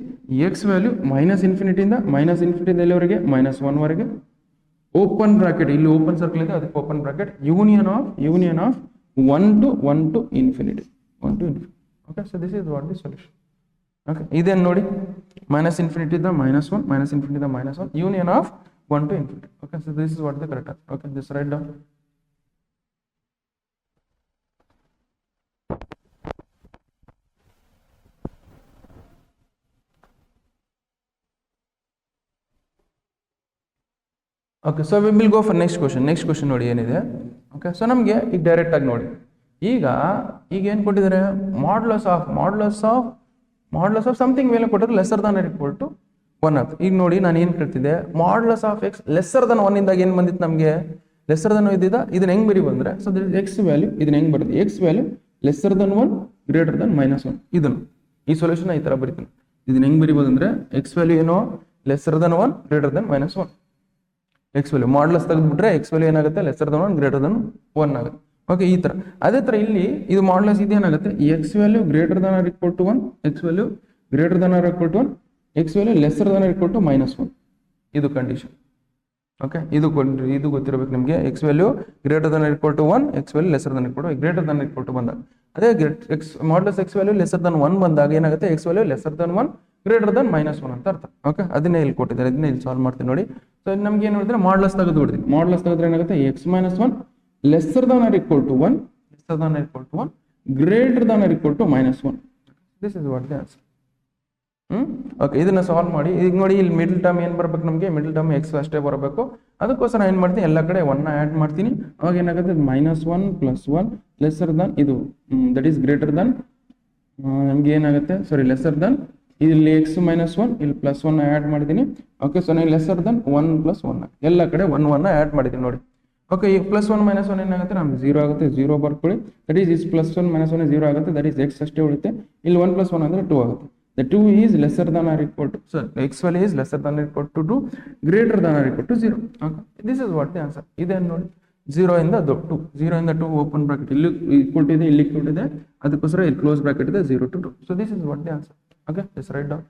X value minus ಇನ್ಫಿನಿಟಿಯಿಂದ ಎಲ್ಲಿವರೆಗೆ -1 ವರೆಗೆ, ಓಪನ್ ಬ್ರಾಕೆಟ್ ಇಲ್ಲಿ ಓಪನ್ ಸರ್ಕಲ್ ಇದೆ ಅದಕ್ಕೆ open bracket, union of 1 to infinity. Okay, so this is what the solution. Okay, ಇದೇನು ನೋಡಿ ಮೈನಸ್ ಇನ್ಫಿನಿಟಿಯಿಂದ -1, ಮೈನಸ್ ಇನ್ಫಿನಿಟಿಯಿಂದ -1, union of 1 to infinity. Okay, so this is what the correct answer. Okay, just write down. Okay, so we will go for next question ನೋಡಿ ಏನಿದೆ. Okay, so ನಮಗೆ ಈಗ direct ಆಗಿ ನೋಡಿ ಈಗ ಏನು ಕೊಟ್ಟಿದ್ದಾರೆ, ಮಾಡ್ಯುಲಸ್ ಆಫ್ ಸಮಥಿಂಗ್ ಮೇಲೆ ಕೊಟ್ಟರೆ lesser than or equal to 1 ಅಂತ. ಈಗ ನೋಡಿ ನಾನು ಏನು ಕೇಳ್ತಿದ್ದೆ, modulus of X lesser than 1 ಇಂದಾಗ ಏನು ಬಂದಿತ್ತು ನಮಗೆ, ಲೆಸರ್ ದನ್ ಇದ್ದಿದ್ದ ಇದನ್ನ ಹೆಂಗೆ ಬರಿ ಬಂದ್ರೆ, ಸೊ ಎಕ್ಸ್ ವ್ಯಾಲ್ಯೂ ಇದನ್ನ ಹೆಂಗೆ ಬರುತ್ತೆ, x value lesser than 1 greater than -1, ಇದನ್ನು ಈ ಸೊಲ್ಯೂಷನ್ ಈ ತರ ಬರೀತೀನಿ. ಇದನ್ನ ಹೆಂಗೆ ಬರಿಬೋದು ಅಂದ್ರೆ ಎಕ್ಸ್ ವ್ಯಾಲ್ಯೂ ಏನೋ lesser than 1 greater than -1, X value modulus ತೆಗೆದ್ಬಿಟ್ರೆ ಎಕ್ಸ್ ವ್ಯಾಲ್ಯೂ ಏನಾಗುತ್ತೆ ಲೆಸರ್ ದನ್ 1 ಗ್ರೇಟರ್ ದನ್ 1 ಆಗುತ್ತೆ. ಓಕೆ, ಈ ತರ ಅದೇ ತರ ಇಲ್ಲಿ ಇದು ಮಾಡ್ಲಸ್ ಇದೇನಾಗುತ್ತೆ, X value greater than or equal to 1, X value greater than or equal to 1, X value lesser than or equal to -1, ಇದು ಕಂಡೀಷನ್. ಓಕೆ, ಇದು ಗೊತ್ತಿರಬೇಕು ನಿಮಗೆ, X value greater than or equal to 1, X value lesser than equal to greater than equal to ಬಂದಾಗ, ಅದೇ modulus x value lesser than 1 ಬಂದಾಗ ಏನಾಗುತ್ತೆ, x value lesser than 1 greater than -1 ಅಂತ ಅರ್ಥ. ಓಕೆ, ಅದನ್ನೇ ಇಲ್ಲಿ ಕೊಟ್ಟಿದ್ದಾರೆ, ಇದನ್ನ ಇಲ್ಲಿ ಸಾಲ್ವ್ ಮಾಡ್ತೀನಿ ನೋಡಿ. ಸೊ ನಮ್ಗೆ ಏನು ನೋಡಿದ್ರೆ ಮಾಡ್ಲಸ್ ತೆಗೆದು ಬಿಡ್ತೀನಿ, ಮಾಡ್ಲಸ್ ತೆಗೆದ್ರೆ ಏನಾಗುತ್ತೆ, x -1 lesser than or equal to 1 greater than or equal to -1. This is what the answer. Okay, ಇದನ್ನ ಸಾಲ್ವ್ ಮಾಡಿ. ಈಗ ನೋಡಿ ಇಲ್ಲಿ ಮಿಡಲ್ ಟರ್ಮ್ ಏನು ಬರಬೇಕು ನಮಗೆ, ಮಿಡಲ್ ಟರ್ಮ್ ಎಕ್ಸ್ ಅಷ್ಟೇ ಬರಬೇಕು. ಅದಕ್ಕೋಸ್ಕರ ಏನು ಮಾಡ್ತೀನಿ, ಎಲ್ಲ ಕಡೆ 1 ಆ್ಯಡ್ ಮಾಡ್ತೀನಿ. ಅವಾಗ ಏನಾಗುತ್ತೆ, -1 + 1 ಲೆಸರ್ ದನ್ ಇದು ದಟ್ ಈಸ್ ಗ್ರೇಟರ್ ದನ್, ನಮ್ಗೆ ಏನಾಗುತ್ತೆ ಸಾರಿ ಲೆಸರ್ ದನ್, ಇಲ್ಲಿ ಎಕ್ಸ್ -1 ಇಲ್ಲಿ +1 ಆ್ಯಡ್ ಮಾಡಿದ್ದೀನಿ. ಓಕೆ, ಸೊ ನಾನು ಲೆಸರ್ ದನ್ 1 + 1 ಎಲ್ಲ ಕಡೆ 1 ಆ್ಯಡ್ ಮಾಡಿದ್ದೀನಿ ನೋಡಿ. ಓಕೆ, ಈಗ +1 -1 ಏನಾಗುತ್ತೆ, ನಮ್ಗೆ 0 ಆಗುತ್ತೆ, 0 ಬರ್ಕೊಳ್ಳಿ. ದಟ್ ಈಸ್ +1 -1 0 ಆಗುತ್ತೆ, ದಟ್ ಈಸ್ ಎಕ್ಸ್ ಅಷ್ಟೇ ಉಳಿತೆ. ಇಲ್ಲಿ 1 + 1 ಅಂದರೆ 2 ಆಗುತ್ತೆ. The 2 is lesser than or equal to, so x value is lesser than or equal to 2, greater than or equal to 0. Okay, this is what the answer. Then ನೋಡಿ 0 ಇಂದ 2, 0 ಇಂದ 2 open bracket, ಇಲ್ಲಿ equal to ಇದೆ, ಇಲ್ಲಿ equal ಇದೆ, ಅದಕ್ಕೋಸ್ಕರ ಇಲ್ಲಿ close bracket ಇದೆ, 0 to 2. So this is what the answer. Okay, just write down.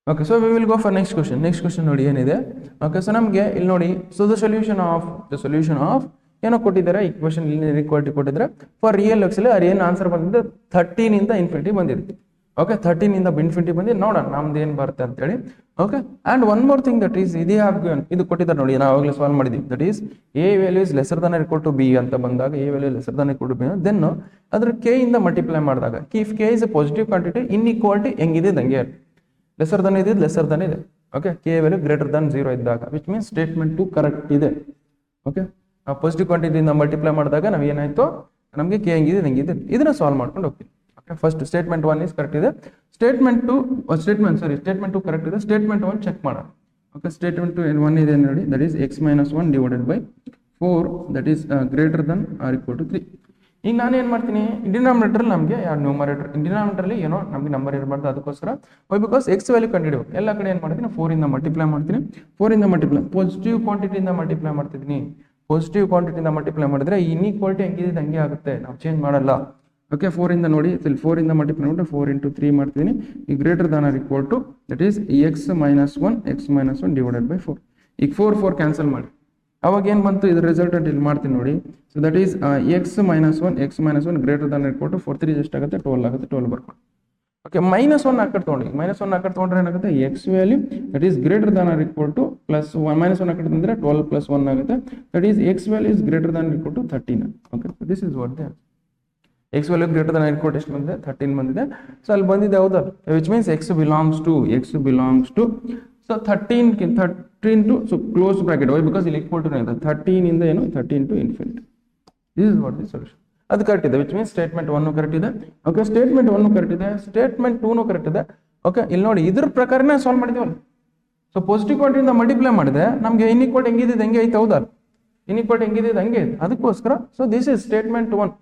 Okay, so we will go for next question ನೋಡಿ ಏನಿದೆ. Okay, so ನಮಗೆ ಇಲ್ಲಿ ನೋಡಿ, so the solution of ಏನೋ ಕೊಟ್ಟಿದ್ದಾರೆ ಈಕ್ವೇಷನ್ ಲೀನಿಯರ್ ಈಕ್ವಾಲಿಟಿ ಕೊಟ್ಟಿದ್ದಾರೆ ಫಾರ್ ರಿಯಲ್ ಎಕ್ಸ್ ಅಲ್ಲಿ. ಏನು ಆನ್ಸರ್ ಬಂದಿದೆ 13 ಇಂದ ಇನ್ಫಿನಿಟಿ ಬಂದಿದೆ. ಓಕೆ, 13 ಇಂದ ಇನ್ಫಿನಿಟಿ ಬಂದಿದೆ, ನೋಡೋಣ ನಮ್ದು ಏನು ಬರುತ್ತೆ ಅಂತ ಹೇಳಿ. Okay, and one more thing, that is ಇದು ಕೊಟ್ಟಿದ್ದಾರೆ ನೋಡಿ, ನಾವು ಆವಾಗಲೇ ಸಾಲ್ವ್ ಮಾಡಿದ್ವಿ. That is A value is lesser than equal to B ಅಂತ ಬಂದಾಗ, A value lesser than equal to B, then ಅದ್ರ ಕೆ ಇಂದ ಮಲ್ಟಿಪ್ಲೈ ಮಾಡಿದಾಗ, if K is a positive quantity, inequality ಹೆಂಗಿದೆ ಹಂಗೆ ಲೆಸರ್ ದನ್ ಇದೆ, ಲೆಸರ್ ದನ್ ಇದೆ. Okay, K value greater than 0 ಇದ್ದಾಗ, ವಿಚ್ ಮೀನ್ಸ್ ಸ್ಟೇಟ್ಮೆಂಟ್ 2 ಕರೆಕ್ಟ್ ಇದೆ. ಓಕೆ, ಪಾಸಿಟಿವ್ ಕ್ವಾಂಟಿಟಿಯಿಂದ ಮಲ್ಟಿಪ್ಲೈ ಮಾಡಿದಾಗ ನಾವು ಏನಾಯ್ತು, ನಮಗೆ ಕೆ ಹೆಂಗಿದೆ ಇದನ್ನ ಸಾಲ್ವ್ ಮಾಡ್ಕೊಂಡು ಹೋಗ್ತೀವಿ. Okay, first statement 1 is correct ಇದೆ, ಸ್ಟೇಟ್ಮೆಂಟ್ 2 ಕರೆಕ್ಟ್ ಇದೆ, ಸ್ಟೇಟ್ಮೆಂಟ್ 1 ಚೆಕ್ ಮಾಡೋಣ. ಓಕೆ, ಸ್ಟೇಟ್ಮೆಂಟ್ 1 ಇದೆ ನೋಡಿ, that is x - 1 divided by 4, that is greater than or equal to 3. ಈಗ ನಾನು ಏನು ಮಾಡ್ತೀನಿ, ಡಿನಾಮಿನೇಟರ್ ನಮಗೆ ಯಾರು ನ್ಯೂಮರೇಟರ್, ಡಿನಾಮಿನೇಟರ್ಲಿ ಏನೋ ನಮಗೆ ನಂಬರ್ ಇರಬಾರ್ದು, ಅದಕ್ಕೋಸ್ಕರ ಬಿಕಾಸ್ ಎಕ್ಸ್ ವ್ಯಾಲ್ಯೂ ಕಂಡುಹಿಡಿಬೇಕು. ಎಲ್ಲ ಕಡೆ ಏನು ಮಾಡ್ತೀನಿ, 4 ಇಂದ ಮಲ್ಟಿಪ್ಲೈ ಮಾಡ್ತೀನಿ. 4 ಇಂದ ಮಲ್ಟಿಪ್ಲೈ, ಪಾಸಿಟಿವ್ ಕ್ವಾಂಟಿಟಿಯಿಂದ ಮಲ್ಟಿಪ್ಲೈ ಮಾಡ್ತಿದ್ದೀನಿ. ಪಾಸಿಟಿವ್ ಕ್ವಾಂಟಿಟಿಯಿಂದ ಮಲ್ಟಿಪ್ಲೈ ಮಾಡಿದ್ರೆ ಇನ್ಇಕ್ವಾಲಿಟಿ ಹೆಂಗಿದೆ ಹಂಗೆ ಆಗುತ್ತೆ, ನಾವು ಚೇಂಜ್ ಮಾಡಲ್ಲ. ಓಕೆ, 4 ಇಂದ ನೋಡಿ, 4 ಇಂದ ಮಲ್ಟಿಪ್ಲೈ ಮಾಡಿದ್ರೆ 4 × 3 ಮಾಡ್ತೀನಿ. ಈ greater than or equal to that is x - 1 divided by 4. ಈಗ 4 ಕ್ಯಾನ್ಸಲ್ ಮಾಡಿ, ಅವಾಗ ಏನು ಬಂತು, ಇದ್ರ ರಿಸಲ್ಟೆಂಟ್ ಇಲ್ಲಿ ಮಾಡ್ತೀನಿ ನೋಡಿ. So that is x - 1 greater than equal to 4 3 ಎಷ್ಟಾಗುತ್ತೆ, 12 ಆಗುತ್ತೆ, 12 ಬರ್ಕೊಂಡು. ಓಕೆ, -1 ಆ ಕಡೆ ತೊಗೊಂಡು, -1 ಆ ಕಡೆ ತೊಗೊಂಡ್ರೆ ಏನಾಗುತ್ತೆ, x value that is greater than or equal to -1 ಆ ಕಡೆ ತಂದರೆ 12 + 1 ಆಗುತ್ತೆ, that is X value is greater than equal to 13. Okay, this is what the x value greater than equal to ಎಷ್ಟು ಬಂದಿದೆ, 13 ಬಂದಿದೆ. ಸೊ ಅಲ್ಲಿ ಬಂದಿದೆ ಹೌದಲ್ಲ, which means x belongs to so 13 to so close bracket, why because ಇಲ್ಲಿ equal to 13 ಇಂದ ಏನು 13 to infinity. This is what the solution. ಅದು ಕರೆಕ್ಟ್ ಇದೆ, ವಿಚ್ ಮೀನ್ಸ್ ಸ್ಟೇಟ್ಮೆಂಟ್ 1 ಕರೆಕ್ಟ್ ಇದೆ. ಓಕೆ, ಸ್ಟೇಟ್ಮೆಂಟ್ 1 ಕರೆಕ್ಟ್ ಇದೆ, ಸ್ಟೇಟ್ಮೆಂಟ್ 2 ಕರೆಕ್ಟ್ ಇದೆ. Okay, ಇಲ್ಲಿ ನೋಡಿ ಇದ್ರ ಪ್ರಕಾರನೇ ಸಾಲ್ವ್ ಮಾಡಿದೀವಲ್ಲ. ಸೊ ಪಾಸಿಟಿವ್ ಕ್ವಾಂಟಿಟಿಯಿಂದ ಮಲ್ಟಿಪ್ಲೈ ಮಾಡಿದೆ, ನಮಗೆ ಇನ್ಇಕ್ವಾಲಿಟಿ ಹೆಂಗಿದೆ ಹಂಗೆ ಐತೆ ಹೌದಾ, ಇನ್ಇಕ್ವಾಲಿಟಿ ಹೆಂಗಿದೆ ಹಂಗೆ ಐತೆ, ಅದಕ್ಕೋಸ್ಕರ so this is statement 1.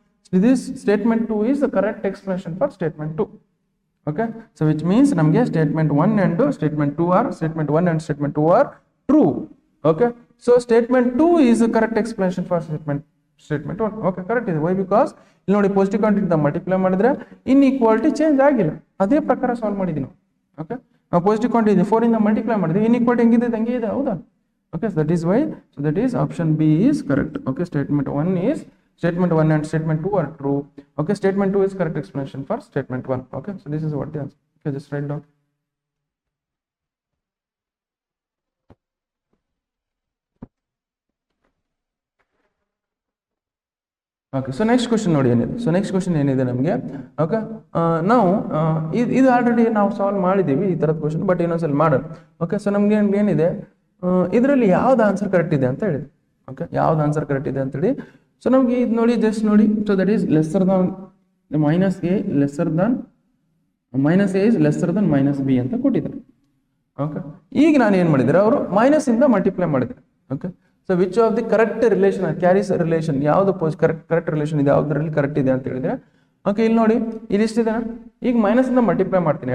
This statement 2 is the correct expression for statement 2. Okay, so which means ನಮಗೆ statement 1 and statement 2 are statement 1 and statement 2 are true. Okay, so statement 2 is a correct explanation for statement 1. Okay, correct ಇದೆ. Why? Because ಇಲ್ಲಿ ನೋಡಿ positive quantity multiply ಮಾಡಿದ್ರೆ inequality change ಆಗಿಲ್ಲ, ಅದೇ ಪ್ರಕಾರ solve ಮಾಡಿದ್ವಿ ನಾವು. ಓಕೆ, ನಾವು ಪಾಸಿಟಿವ್ ಕ್ವಾಂಟಿಟಿ 4 ಇಂದ ಮಲ್ಟಿಪ್ಲೈ ಮಾಡಿದ್ವಿ, ಇನ್ಇಕ್ವಾಲಿಟಿ ಹೆಂಗಿದೆ ಹಂಗೆ ಇದೆ, ಹೌದಾ? Okay, so that is why, so that is option B is correct. Okay, statement 1 and statement 2 are true. Okay, statement 2 is correct explanation for statement 1. Okay, so this is what the answer. Okay, just write down. Okay, so next question ನೋಡಿ ಏನಿದೆ. So next question ಏನಿದೆ ನಮಗೆ, okay, ನಾವು ಇದು already ನಾವು solve ಮಾಡಿದ್ದೀವಿ ಈ ಥರದ ಕ್ವಶನ್, ಬಟ್ ಇನ್ನೊಂದ್ಸಲ ಮಾಡೋಣ. ಓಕೆ, ಸೊ ನಮ್ಗೆ ಏನಿದೆ, ಇದರಲ್ಲಿ ಯಾವ್ದು ಆನ್ಸರ್ ಕರೆಕ್ಟ್ ಇದೆ ಅಂತ ಹೇಳಿ. ಓಕೆ, ಯಾವ್ದು ಆನ್ಸರ್ ಕರೆಕ್ಟ್ ಇದೆ ಅಂತೇಳಿ. ಸೊ ನಮ್ಗೆ ಇದು ನೋಡಿ, ಜಸ್ಟ್ ನೋಡಿ. So that is lesser than minus a lesser than minus a is lesser than minus b ಅಂತ ಕೊಟ್ಟಿದ್ದಾರೆ. ಓಕೆ, ಈಗ ನಾನು ಏನು ಮಾಡಿದರೆ, ಅವರು ಮೈನಸ್ ಇಂದ ಮಲ್ಟಿಪ್ಲೈ ಮಾಡಿದ್ದಾರೆ. Okay, so which of the correct relation carries relation, ಯಾವುದು ಕರೆಕ್ಟ್ ರಿಲೇಷನ್ ಇದೆ, ಯಾವ್ದ್ರಲ್ಲಿ ಕರೆಕ್ಟ್ ಇದೆ ಅಂತ ಹೇಳಿದ್ರೆ. ಓಕೆ, ಇಲ್ಲಿ ನೋಡಿ, ಇಲ್ಲಿ ಇಷ್ಟಿದೆ. ಈಗ ಮೈನಸ್ ಇಂದ ಮಲ್ಟಿಪ್ಲೈ ಮಾಡ್ತೀನಿ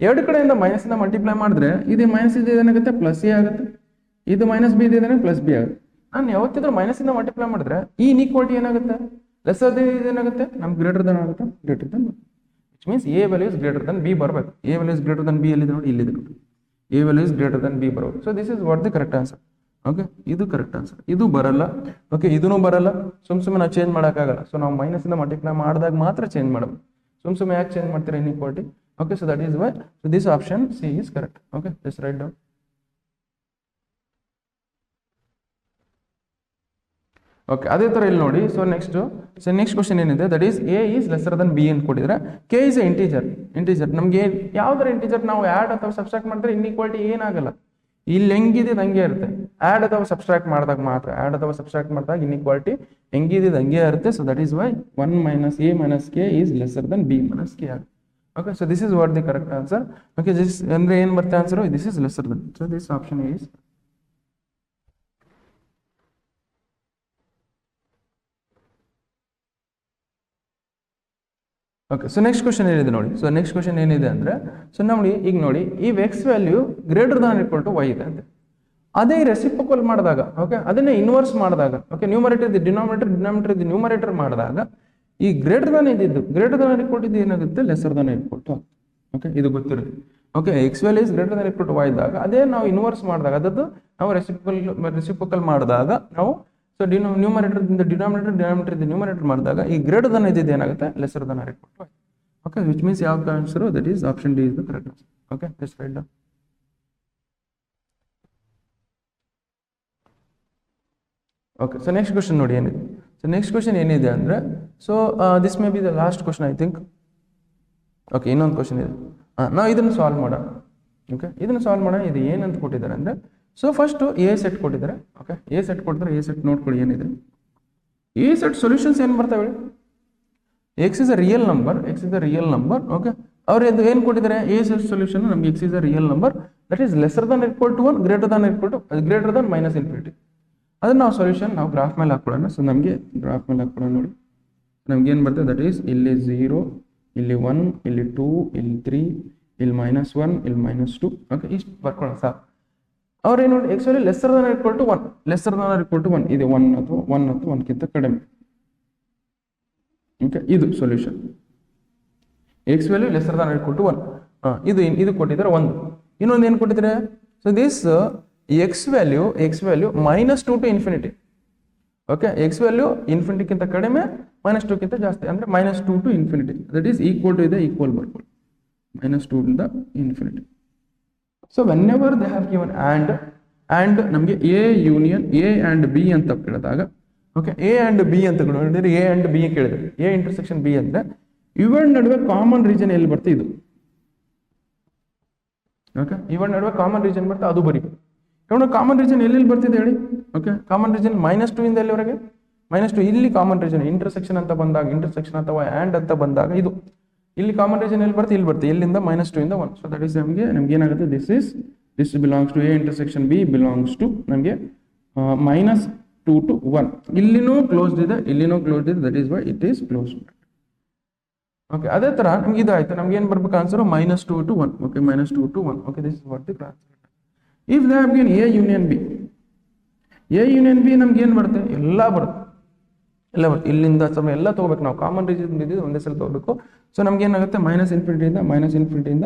ಎರಡು ಕಡೆಯಿಂದ ಮೈನಸ್ ಇಂದ ಮಲ್ಟಿಪ್ಲೈ ಮಾಡಿದ್ರೆ ಇದು ಮೈನಸ್ ಇದೆ ಏನಾಗುತ್ತೆ, ಪ್ಲಸ್ ಎ ಆಗುತ್ತೆ. ಇದು ಮೈನಸ್ ಬಿ ಇದೆ ಪ್ಲಸ್ ಬಿ ಆಗುತ್ತೆ. ನಾನು ಯಾವತ್ತಿದ್ರು ಮೈನಸ್ ಇಂದ ಮಲ್ಟಿಪ್ಲೈ ಮಾಡಿದ್ರೆ ಈ ಇನ್ಇಕ್ವಾಲಿಟಿ ಏನಾಗುತ್ತೆ, ಲೆಸ್ಸರ್ ಏನಾಗುತ್ತೆ, ನಮ್ಗೆ ಗ್ರೇಟರ್ ದನ್ ಆಗುತ್ತೆ, greater than. Which means a value is greater than b ಬರಬೇಕು. A value is greater than b ಎಲ್ಲಿದೆ ನೋಡಿ, ಇಲ್ಲಿದೆ ನೋಡಿ, a value is greater than b ಬರಬೇಕು. So this is what the correct answer. Okay, ಇದು correct answer. ಇದು ಬರಲ್ಲ. Okay, ಇದೂ ಬರಲ್ಲ. ಸುಮ್ಮನೆ ನಾವು ಚೇಂಜ್ ಮಾಡೋಕ್ಕಾಗಲ್ಲ. ಸೊ ನಾವು ಮೈನಸ್ ಇಂದ ಮಲ್ಟಿಪ್ಲೈ ಮಾಡಿದಾಗ ಮಾತ್ರ ಚೇಂಜ್ ಮಾಡಬೇಕು. ಸುಮ್ಮನೆ ಯಾಕೆ ಚೇಂಜ್ ಮಾಡ್ತೀರಾ inequality? Okay, so that is why, so this option C is correct. Okay, just write down. Okay, ಅದೇ ತರ ಇಲ್ಲಿ ನೋಡಿ. ಸೊ ನೆಕ್ಸ್ಟ್ ಕ್ವಶನ್ ಏನಿದೆ, that is a is lesser than b ಅಂತ ಕೊಟ್ಟಿದ್ರೆ, ಕೆ ಇಸ್ ಇಂಟೀಜರ್. ನಮ್ಗೆ ಯಾವ್ದಾರ ಇಂಟೀಜರ್ ನಾವು ಆ್ಯಡ್ ಅಥವಾ ಸಬ್ಸ್ಟ್ರಾಕ್ಟ್ ಮಾಡಿದ್ರೆ ಇನ್ಇಕ್ವಾಲಿಟಿ ಏನಾಗಲ್ಲ. ಇಲ್ಲಿ ಹೆಂಗಿದೆ ಹಂಗೆ ಇರುತ್ತೆ. ಆ್ಯಡ್ ಅಥವಾ ಸಬ್ಸ್ಟ್ರಾಕ್ಟ್ ಮಾಡಿದಾಗ ಮಾತ್ರ, ಆ್ಯಡ್ ಅಥವಾ ಸಬ್ಸ್ಟ್ರಾಕ್ಟ್ ಮಾಡಿದಾಗ ಇನ್ಇಕ್ವಾಲಿಟಿ ಹೆಂಗಿದೆ ಹಂಗೆ ಇರುತ್ತೆ. So that is why 1 minus a minus k is lesser than b minus k ಆಗುತ್ತೆ. Okay, so this is what the correct answer. Okay, this andre ಏನು ಬರುತ್ತೆ answer, this is lesser than. So this option is. Okay, so next question ಏನಿದೆ ನೋಡಿ. So next question ಏನಿದೆ ಅಂದ್ರೆ, so ನೋಡಿ ಈಗ ನೋಡಿ, ಈ x value greater than equal to y ಇದೆ ಅಂತ. ಅದೇ ರೆಸಿಪ್ರೋಕಲ್ ಮಾಡಿದಾಗ, ಓಕೆ, ಅದನ್ನೇ ಇನ್ವರ್ಸ್ ಮಾಡಿದಾಗ, okay, numerator the denominator, denominator the numerator ಮಾಡಿದಾಗ ಈ ಗ್ರೇಟರ್ ದಾನ್ ಇದ್ದಿದ್ದು ಗ್ರೇಟರ್ ದಾನ್ ಈಕ್ವಲ್ ಟು ಏನಾಗುತ್ತೆ, lesser than equal to. Okay, ಇದು ಗೊತ್ತಿರುತ್ತೆ. Okay, X value is greater than equal to y ಇದ್ದಾಗ ಅದೇ ನಾವು ಇನ್ವರ್ಸ್ ಮಾಡಿದಾಗ, ಅದದ್ದು ನಾವು ರೆಸಿಪ್ರೋಕಲ್ ಮಾಡಿದಾಗ ನಾವು, ಸೊ ನ್ಯೂಮರೇಟರ್ದಿಂದ ಡಿನಾಮಿನೇಟರ್ ನ್ಯೂಮರೇಟರ್ ಮಾಡಿದಾಗ ಈ ಗ್ರೇಟರ್ ದಾನ್ ಇದ್ದಿದ್ದು ಏನಾಗುತ್ತೆ, lesser than equal to y. Okay, which means ಯಾವ answer, that is option D is the correct answer. Okay, just right down. Okay, so next question ನೋಡಿ ಏನಿದೆ. So next question ಏನಿದೆ ಅಂದರೆ, so this may be the last question I think. Okay, ಇನ್ನೊಂದು question ಇದೆ. ನಾವು ಇದನ್ನು solve ಮಾಡೋಣ. Okay, ಇದನ್ನು ಸಾಲ್ವ್ ಮಾಡೋಣ. ಇದು ಏನಂತ ಕೊಟ್ಟಿದ್ದಾರೆ ಅಂದರೆ, ಸೊ ಫಸ್ಟು ಎ ಸೆಟ್ ಕೊಟ್ಟಿದ್ದಾರೆ. ಓಕೆ, ಎ ಸೆಟ್ ಕೊಟ್ಟಿದ್ದಾರೆ. ಎ ಸೆಟ್ ನೋಡ್ಕೊಳ್ಳಿ ಏನಿದೆ. ಎ ಸೆಟ್ ಸೊಲ್ಯೂಷನ್ಸ್ ಏನು ಬರ್ತಾವೆ, x is a real number. Okay, ಅವ್ರು ಇದು ಏನು ಕೊಟ್ಟಿದ್ದಾರೆ, ಎ ಸೆಟ್ ಸೊಲ್ಯೂಷನ್ ನಮ್ಗೆ x is a real number that is lesser than equal to 1, greater than minus infinity. ಅದನ್ನು ನಾವು ಸೊಲ್ಯೂಷನ್ ನಾವು ಗ್ರಾಫ್ ಮೇಲೆ ಹಾಕ್ಕೊಳ್ಳೋಣ. ಸೊ ನಮಗೆ ಗ್ರಾಫ್ ಮೇಲೆ ಹಾಕ್ಕೊಳ್ಳೋಣ ನೋಡಿ. ನಮ್ಗೆ ಏನು ಬರ್ತದೆ, ದಟ್ ಈಸ್ ಇಲ್ಲಿ 0, ಇಲ್ಲಿ 1, ಇಲ್ಲಿ 2, ಇಲ್ಲಿ 3, ಇಲ್ಲಿ -1, ಇಲ್ಲಿ -2. ಓಕೆ, ಇಷ್ಟು ಬರ್ಕೊಳ್ಳೋಣ ಸಾಕು. ಅವ್ರೇನು ನೋಡಿ, x value lesser than equal to 1, ಇದೆ 1 ಅಥವಾ 1ಕ್ಕಿಂತ ಕಡಿಮೆ. ಓಕೆ, ಇದು solution. X value lesser than equal to 1. ಇದು ಕೊಟ್ಟಿದ್ದಾರೆ 1. ಇನ್ನೊಂದು ಏನು ಕೊಟ್ಟಿದ್ದಾರೆ, so this X value -2 to infinity. Okay, X value ಇನ್ಫಿನಿಟಿಗಿಂತ ಕಡಿಮೆ, -2ಕ್ಕಿಂತ ಜಾಸ್ತಿ, ಅಂದರೆ -2 to infinity. That is equal to ಇದೆ, ಈಕ್ವಲ್ ಬರ್ಕೊಳ್ಳಿ, -2 ಇಂದ infinity. So whenever they have given and ನಮಗೆ a union A and B ಅಂತ ಕೇಳಿದಾಗ, ಓಕೆ, ಎ ಆ್ಯಂಡ್ ಬಿ ಅಂತ ನೋಡಿದ್ರೆ, ಎ ಆ್ಯಂಡ್ ಬಿ ಕೇಳಿದ್ರೆ, ಎ ಇಂಟರ್ಸೆಕ್ಷನ್ ಬಿ ಅಂದರೆ ಇವೆರಡು ನಡುವೆ ಕಾಮನ್ ರೀಜನ್ ಎಲ್ಲಿ ಬರ್ತದೆ, ಇದು. ಓಕೆ, ಇವೆರಡು ನಡುವೆ ಕಾಮನ್ ರೀಜನ್ ಬರ್ತದೆ, ಅದು ಬರೀಬೇಕು. ಇವಾಗ ಕಾಮನ್ ರೀಜನ್ ಎಲ್ಲಿ ಬರ್ತಿದೆ ಹೇಳಿ. ಓಕೆ, ಕಾಮನ್ ರೀಜನ್ -2 ಇಂದ ಎಲ್ಲಿವರೆಗೆ, -2. ಇಲ್ಲಿ ಕಾಮನ್ ರೀಜನ್ ಇಂಟರ್ಸೆಕ್ಷನ್ ಅಂತ ಬಂದಾಗ, ಇಂಟರ್ಸೆಕ್ಷನ್ ಅಥವಾ ಆ್ಯಂಡ್ ಅಂತ ಬಂದಾಗ ಇದು ಇಲ್ಲಿ ಕಾಮನ್ ರೀಜನ್ ಎಲ್ಲಿ ಬರುತ್ತೆ, ಇಲ್ಲಿ ಬರುತ್ತೆ, ಎಲ್ಲಿಂದ -2 ಇಂದ 1. ಸೊ ದಟ್ ಈಸ್ ನಮಗೆ ಏನಾಗುತ್ತೆ, this belongs to a intersection b belongs to ನಮಗೆ -2 to 1. ಇಲ್ಲಿನೂ ಕ್ಲೋಸ್ಡ್ ಇದೆ, that is why it is closed. Okay, ಅದೇ ತರ ನಮ್ಗೆ ಇದಾಯ್ತು. ನಮ್ಗೆ ಏನು ಬರ್ಬೇಕು answer -2 to 1. Okay, -2 to 1. Okay, this is what the answer. If they have given A union B, A union B ನಮ್ಗೆ ಏನು ಬರುತ್ತೆ? ಎಲ್ಲ ಬರುತ್ತೆ, ಎಲ್ಲ ಬರುತ್ತೆ. ಇಲ್ಲಿಂದ ಸ್ವಲ್ಪ ಎಲ್ಲ ತಗೋಬೇಕು ನಾವು, ಕಾಮನ್ ರೀಸನ್ ಇದ್ದು ಒಂದೇ ಸಲ ತಗೋಬೇಕು. ಸೊ ನಮ್ಗೆ ಏನಾಗುತ್ತೆ -∞ಇಂದ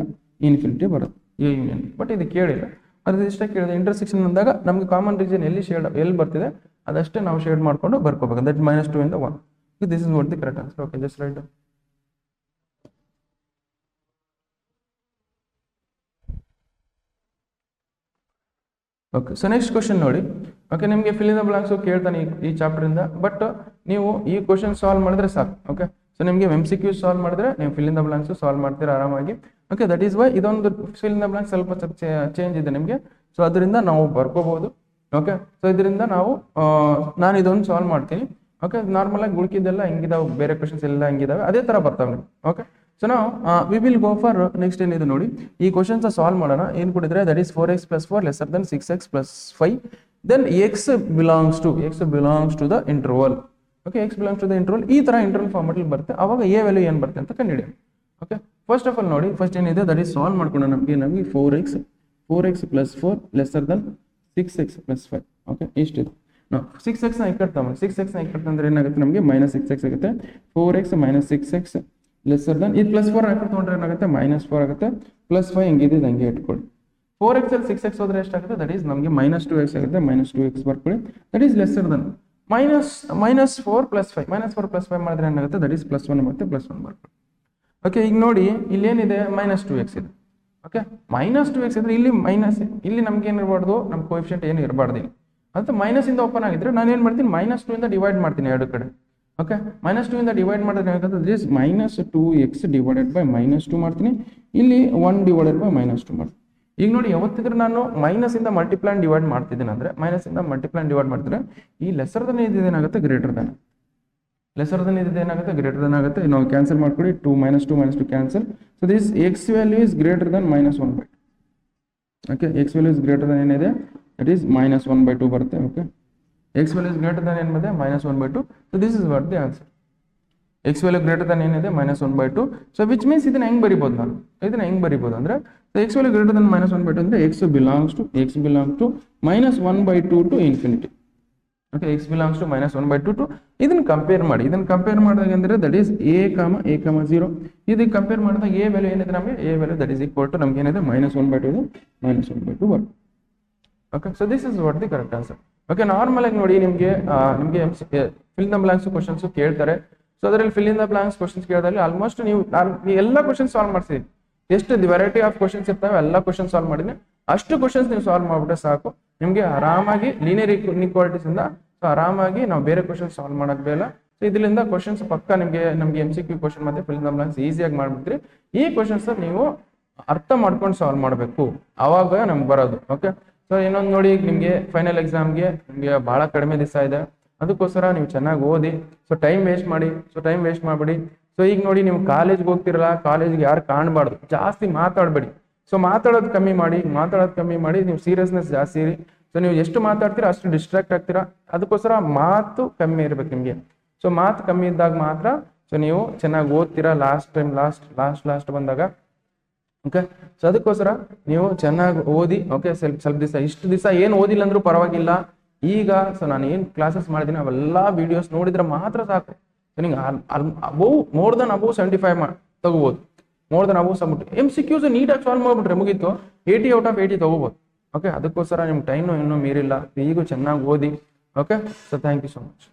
ಇನ್ಫಿನಿಟಿ ಬರುತ್ತೆ A union B. ಬಟ್ ಇದು ಕೇಳಿಲ್ಲ, ಅದು ಇಷ್ಟೇ ಕೇಳಿದೆ. ಇಂಟರ್ಸೆಕ್ಷನ್ ಅಂದಾಗ ನಮ್ಗೆ ಕಾಮನ್ ರೀಸನ್ ಎಲ್ಲಿ ಬರ್ತಿದೆ ಅದಷ್ಟೇ ನಾವು ಶೇಡ್ ಮಾಡ್ಕೊಂಡು ಬರ್ಕೋಬೇಕು. ದಟ್ -2 ಇಂದ 1. This is what the correct answer. Okay, just right. Okay, so next question ನೋಡಿ. ಓಕೆ, ನಿಮಗೆ ಫಿಲ್ ಇನ್ ದ ಬ್ಲಾಂಕ್ಸ್ ಕೇಳ್ತಾನೆ ಈ ಚಾಪ್ಟರ್ ಇಂದ. ಬಟ್ ನೀವು ಈ ಕ್ವಶನ್ ಸಾಲ್ವ್ ಮಾಡಿದ್ರೆ ಸಾಕು. ಓಕೆ, ಸೊ ನಿಮಗೆ MCQ ಸಾಲ್ವ್ ಮಾಡಿದ್ರೆ ನೀವು fill in the blanks solve ಮಾಡ್ತೀರಾ ಆರಾಮಾಗಿ. ಓಕೆ, ದಟ್ ಈಸ್ ವೈ ಇದೊಂದು ಫಿಲ್ ಇನ್ ದ ಬ್ಲಾಂಕ್ಸ್ ಸ್ವಲ್ಪ ಚೇಂಜ್ ಇದೆ ನಿಮಗೆ. ಸೊ ಅದರಿಂದ ನಾವು ಬರ್ಕೋಬಹುದು. ಓಕೆ, ಸೊ ಇದರಿಂದ ನಾನು ಇದೊಂದು ಸಾಲ್ವ್ ಮಾಡ್ತೀನಿ. ಓಕೆ, ನಾರ್ಮಲ್ ಆಗಿ ಉಳ್ಕಿದ್ದೆಲ್ಲ ಹಿಂಗಿದಾವೆ, ಬೇರೆ ಕ್ವಶನ್ಸ್ ಎಲ್ಲ ಹಿಂಗಿದಾವೆ, ಅದೇ ತರ ಬರ್ತಾವೆ ನಿಮ್ಗೆ. ಓಕೆ, ಸೊ ನಾವು we will go for next ಏನಿದೆ ನೋಡಿ. ಈ ಕ್ವಶನ್ಸ್ ಸಾಲ್ವ್ ಮಾಡೋಣ. ಏನು ಕೊಟ್ಟಿದ್ರೆ that is 4x + 4 lesser than 6x + 5. Then x belongs to the interval. Okay, x belongs to the interval. ಈ ತರ ಇಂಟರ್ವಲ್ ಫಾರ್ಮೆಟ್ ಬರುತ್ತೆ. ಅವಾಗ a ವ್ಯಾಲ್ಯೂ ಏನು ಬರುತ್ತೆ ಅಂತ ಕಂಡುಹಿಡಿಯೋಣ. ಓಕೆ, ಫಸ್ಟ್ ಆಫ್ ಆಲ್ ನೋಡಿ, ಫಸ್ಟ್ ಏನಿದೆ ದಟ್ ಈಸ್ ಸಾಲ್ವ್ ಮಾಡ್ಕೊಂಡು ನಮಗೆ 4x + 4 lesser than 6x + 5. Okay, ಇಷ್ಟಿದೆ. ನಾವು 6x ನ ಇಕ್ಕಡ್ತಾವೆ. 6x ನ ಇಕ್ಕಡ್ತಂದ್ರೆ ಏನಾಗುತ್ತೆ ನಮಗೆ -6x ಆಗುತ್ತೆ. 4x - 6x ಲೆಸರ್ ದನ್ ಇದು +4 ಹಾಕಿಕೊಂಡ್ರೆ ಏನಾಗುತ್ತೆ -4 ಆಗುತ್ತೆ. +5 ಹಿಂಗಿದೆ, ಹಂಗೆ ಇಟ್ಕೊಳ್ಳಿ. 4x ಅಲ್ಲಿ 6x ಹೋದ್ರೆ ಎಷ್ಟಾಗುತ್ತೆ? ದಟ್ ಈಸ್ ನಮಗೆ -2x ಆಗುತ್ತೆ. -2x ಬರ್ಕೊಳ್ಳಿ. That is lesser Dhan -4 + 5. -4 + 5 ಮಾಡಿದ್ರೆ ಏನಾಗುತ್ತೆ? ದಟ್ ಈಸ್ +1 ಮತ್ತೆ +1 ಬರ್ಕೊಳ್ಳಿ. ಓಕೆ, ಈಗ ನೋಡಿ ಇಲ್ಲೇನಿದೆ -2x ಇದೆ. ಓಕೆ, -2x ಇದ್ರೆ ಇಲ್ಲಿ ನಮ್ಗೆ ಏನು ಇರಬಾರ್ದು, ನಮ್ಮ ಕೋಎಫಿಷಿಯಂಟ್ ಏನು ಇರಬಾರ್ದು. ಅಂತ ಮೈನಸ್ ಇಂದ ಓಪನ್ ಆಗಿದ್ರೆ ನಾನು ಏನು ಮಾಡ್ತೀನಿ, -2 ಇಂದ ಡಿವೈಡ್ ಮಾಡ್ತೀನಿ ಎರಡು ಕಡೆ. ಓಕೆ, -2 ಇಂದ ಡಿವೈಡ್ ಮಾಡಿದ್ರೆ ಏನಾಗುತ್ತೆ? ದಿಸ್ -2x ಡಿವೈಡೆಡ್ ಬೈ -2 ಮಾಡ್ತೀನಿ. ಇಲ್ಲಿ 1 ಡಿವೈಡೆಡ್ ಬೈ -2 ಮಾಡ್ತೀನಿ. ಈಗ ನೋಡಿ, ಯಾವತ್ತಿದ್ರೆ ನಾನು ಮೈನಸ್ ಇಂದ ಮಲ್ಟಿಪ್ಲೈ ಡಿವೈಡ್ ಮಾಡ್ತಿದ್ದೀನಿ ಅಂದ್ರೆ ಈ ಲೆಸರ್ ದನ್ ಏನಾಗುತ್ತೆ? ಗ್ರೇಟರ್ ದನ್. ಲೆಸರ್ ದನ್ ಏನಾಗುತ್ತೆ? ಗ್ರೇಟರ್ ದನ್ ಆಗುತ್ತೆ. ನಾವು ಕ್ಯಾನ್ಸಲ್ ಮಾಡ್ಕೊಳ್ಳಿ. 2 -2 cancel. So this x value is greater Dhan -1/2. Okay, x value is greater Dhan ಏನಿದೆ ದಟ್ ಈಸ್ -1/2 ಬರುತ್ತೆ. Okay, x value is greater Dhan ಏನು ಬಂದಿದೆ? -1/2. So this is what the answer. x value greater Dhan ಏನಿದೆ? -1/2. So which means ಇದನ್ನ ಹೆಂಗ್ ಬರಿಬೋದು ನಾನು? ಅಂದ್ರೆ x ವ್ಯಾಲ್ಯೂ ಗ್ರೇಟರ್ ದನ್ -1/2 ಅಂದ್ರೆ x belongs to -1/2 to infinity. Okay, x belongs to -1/2 to ಇದನ್ನ ಕಂಪೇರ್ ಮಾಡಿದಾಗ ಅಂದ್ರೆ ದಟ್ ಈಸ್ a, a, 0. ಇದಕ್ಕೆ ಕಂಪೇರ್ ಮಾಡಿದಾಗ a ವ್ಯಾಲ್ಯೂ ಏನಿದೆ ನಮಗೆ? a value that is equal to ನಮ್ಗೆ ಏನಿದೆ? -1/2 ಬರುತ್ತೆ. Okay, so this is what the correct answer. Okay, normal ಆಗಿ ನೋಡಿ ನಿಮಗೆ fill in the blanks questions ಕೇಳ್ತಾರೆ. ಸೊ ಅದರಲ್ಲಿ fill in the blanks questions ಕೇಳಿದಲ್ಲಿ ಆಲ್ಮೋಸ್ಟ್ ನೀವು ಎಲ್ಲ ಕ್ವಶನ್ಸ್ ಸಾಲ್ವ್ ಮಾಡ್ತೀವಿ. ಎಷ್ಟು ವೆರೈಟಿ ಆಫ್ ಕ್ವಶನ್ಸ್ ಇರ್ತವೆ ಎಲ್ಲ ಕ್ವಶನ್ಸ್ ಸಾಲ್ವ್ ಮಾಡಿದ್ರೆ ಅಷ್ಟು ಕ್ವಶನ್ಸ್ ನೀವು ಸಾಲ್ವ್ ಮಾಡಿಬಿಟ್ರೆ ಸಾಕು. ನಿಮಗೆ ಆರಾಮಾಗಿ ಲೀನಿಯರ್ ಇನ್ಇಕ್ವಾಲಿಟೀಸ್ ಇಂದ ಸೊ ಆರಾಮಾಗಿ ನಾವು ಬೇರೆ ಕ್ವಶನ್ಸ್ ಸಾಲ್ವ್ ಮಾಡಕ್ ಬೇಡ. ಸೊ ಇದರಿಂದ ಕ್ವಶನ್ಸ್ ಪಕ್ಕ ನಮಗೆ MCQ ಕ್ವಶನ್ ಮತ್ತೆ ಫಿಲ್ ಇನ್ ದ ಬ್ಲಾಂಕ್ಸ್ ಈಸಿಯಾಗಿ ಮಾಡ್ಬಿಟ್ರಿ. ಈ ಕ್ವಶನ್ಸ್ ನೀವು ಅರ್ಥ ಮಾಡ್ಕೊಂಡು ಸಾಲ್ವ್ ಮಾಡಬೇಕು, ಅವಾಗ ನಮ್ಗೆ ಬರೋದು. ಓಕೆ, ಸೊ ಇನ್ನೊಂದು ನೋಡಿ, ನಿಮಗೆ ಫೈನಲ್ ಎಕ್ಸಾಮ್ಗೆ ನಿಮಗೆ ಬಹಳ ಕಡಿಮೆ ದಿವಸ ಇದೆ. ಅದಕ್ಕೋಸ್ಕರ ನೀವು ಚೆನ್ನಾಗಿ ಓದಿ. ಸೊ ಟೈಮ್ ವೇಸ್ಟ್ ಮಾಡಬೇಡಿ. ಸೊ ಈಗ ನೋಡಿ, ನೀವು ಕಾಲೇಜ್ಗೆ ಹೋಗ್ತಿರಲ್ಲ, ಕಾಲೇಜ್ಗೆ ಯಾರು ಕಾಣಬಾರ್ದು, ಜಾಸ್ತಿ ಮಾತಾಡಬೇಡಿ. ಸೊ ಮಾತಾಡೋದು ಕಮ್ಮಿ ಮಾಡಿ ನೀವು ಸೀರಿಯಸ್ನೆಸ್ ಜಾಸ್ತಿ ಇರಿ. ಸೊ ನೀವು ಎಷ್ಟು ಮಾತಾಡ್ತೀರಾ ಅಷ್ಟು ಡಿಸ್ಟ್ರಾಕ್ಟ್ ಆಗ್ತೀರಾ. ಅದಕ್ಕೋಸ್ಕರ ಮಾತು ಕಮ್ಮಿ ಇರ್ಬೇಕು ನಿಮಗೆ. ಸೊ ಮಾತು ಕಮ್ಮಿ ಇದ್ದಾಗ ಮಾತ್ರ ಸೊ ನೀವು ಚೆನ್ನಾಗಿ ಓದ್ತೀರಾ ಲಾಸ್ಟ್ ಬಂದಾಗ. ಓಕೆ, ಸೊ ಅದಕ್ಕೋಸ್ಕರ ನೀವು ಚೆನ್ನಾಗಿ ಓದಿ. ಓಕೆ, ಸ್ವಲ್ಪ ದಿವಸ ಇಷ್ಟು ದಿವಸ ಏನು ಓದಿಲ್ಲ ಅಂದ್ರೂ ಪರವಾಗಿಲ್ಲ. ಈಗ ಸೊ ನಾನು ಏನು ಕ್ಲಾಸಸ್ ಮಾಡಿದ್ದೀನಿ ಅವೆಲ್ಲ ವಿಡಿಯೋಸ್ ನೋಡಿದ್ರೆ ಮಾತ್ರ ಸಾಕು. ಸೊ ನಿಂಗೆ ಮೋರ್ ದನ್ ಅಬೌವ್ 75 ತಗೋಬಹುದು. ಮೋರ್ ದನ್ ಅಬೌವ್ 70 MCQs ನೀಟಾಗಿ ಸಾಲ್ವ್ ಮಾಡ್ಬಿಟ್ರೆ ಮುಗೀತು, 80 ಔಟ್ ಆಫ್ 80 ತಗೋಬಹುದು. ಓಕೆ, ಅದಕ್ಕೋಸ್ಕರ ನಿಮ್ಗೆ ಟೈಮ್ ಇನ್ನೂ ಮೀರಿಲ್ಲ. ಈಗೂ ಚೆನ್ನಾಗಿ ಓದಿ. Okay, so thank you so much.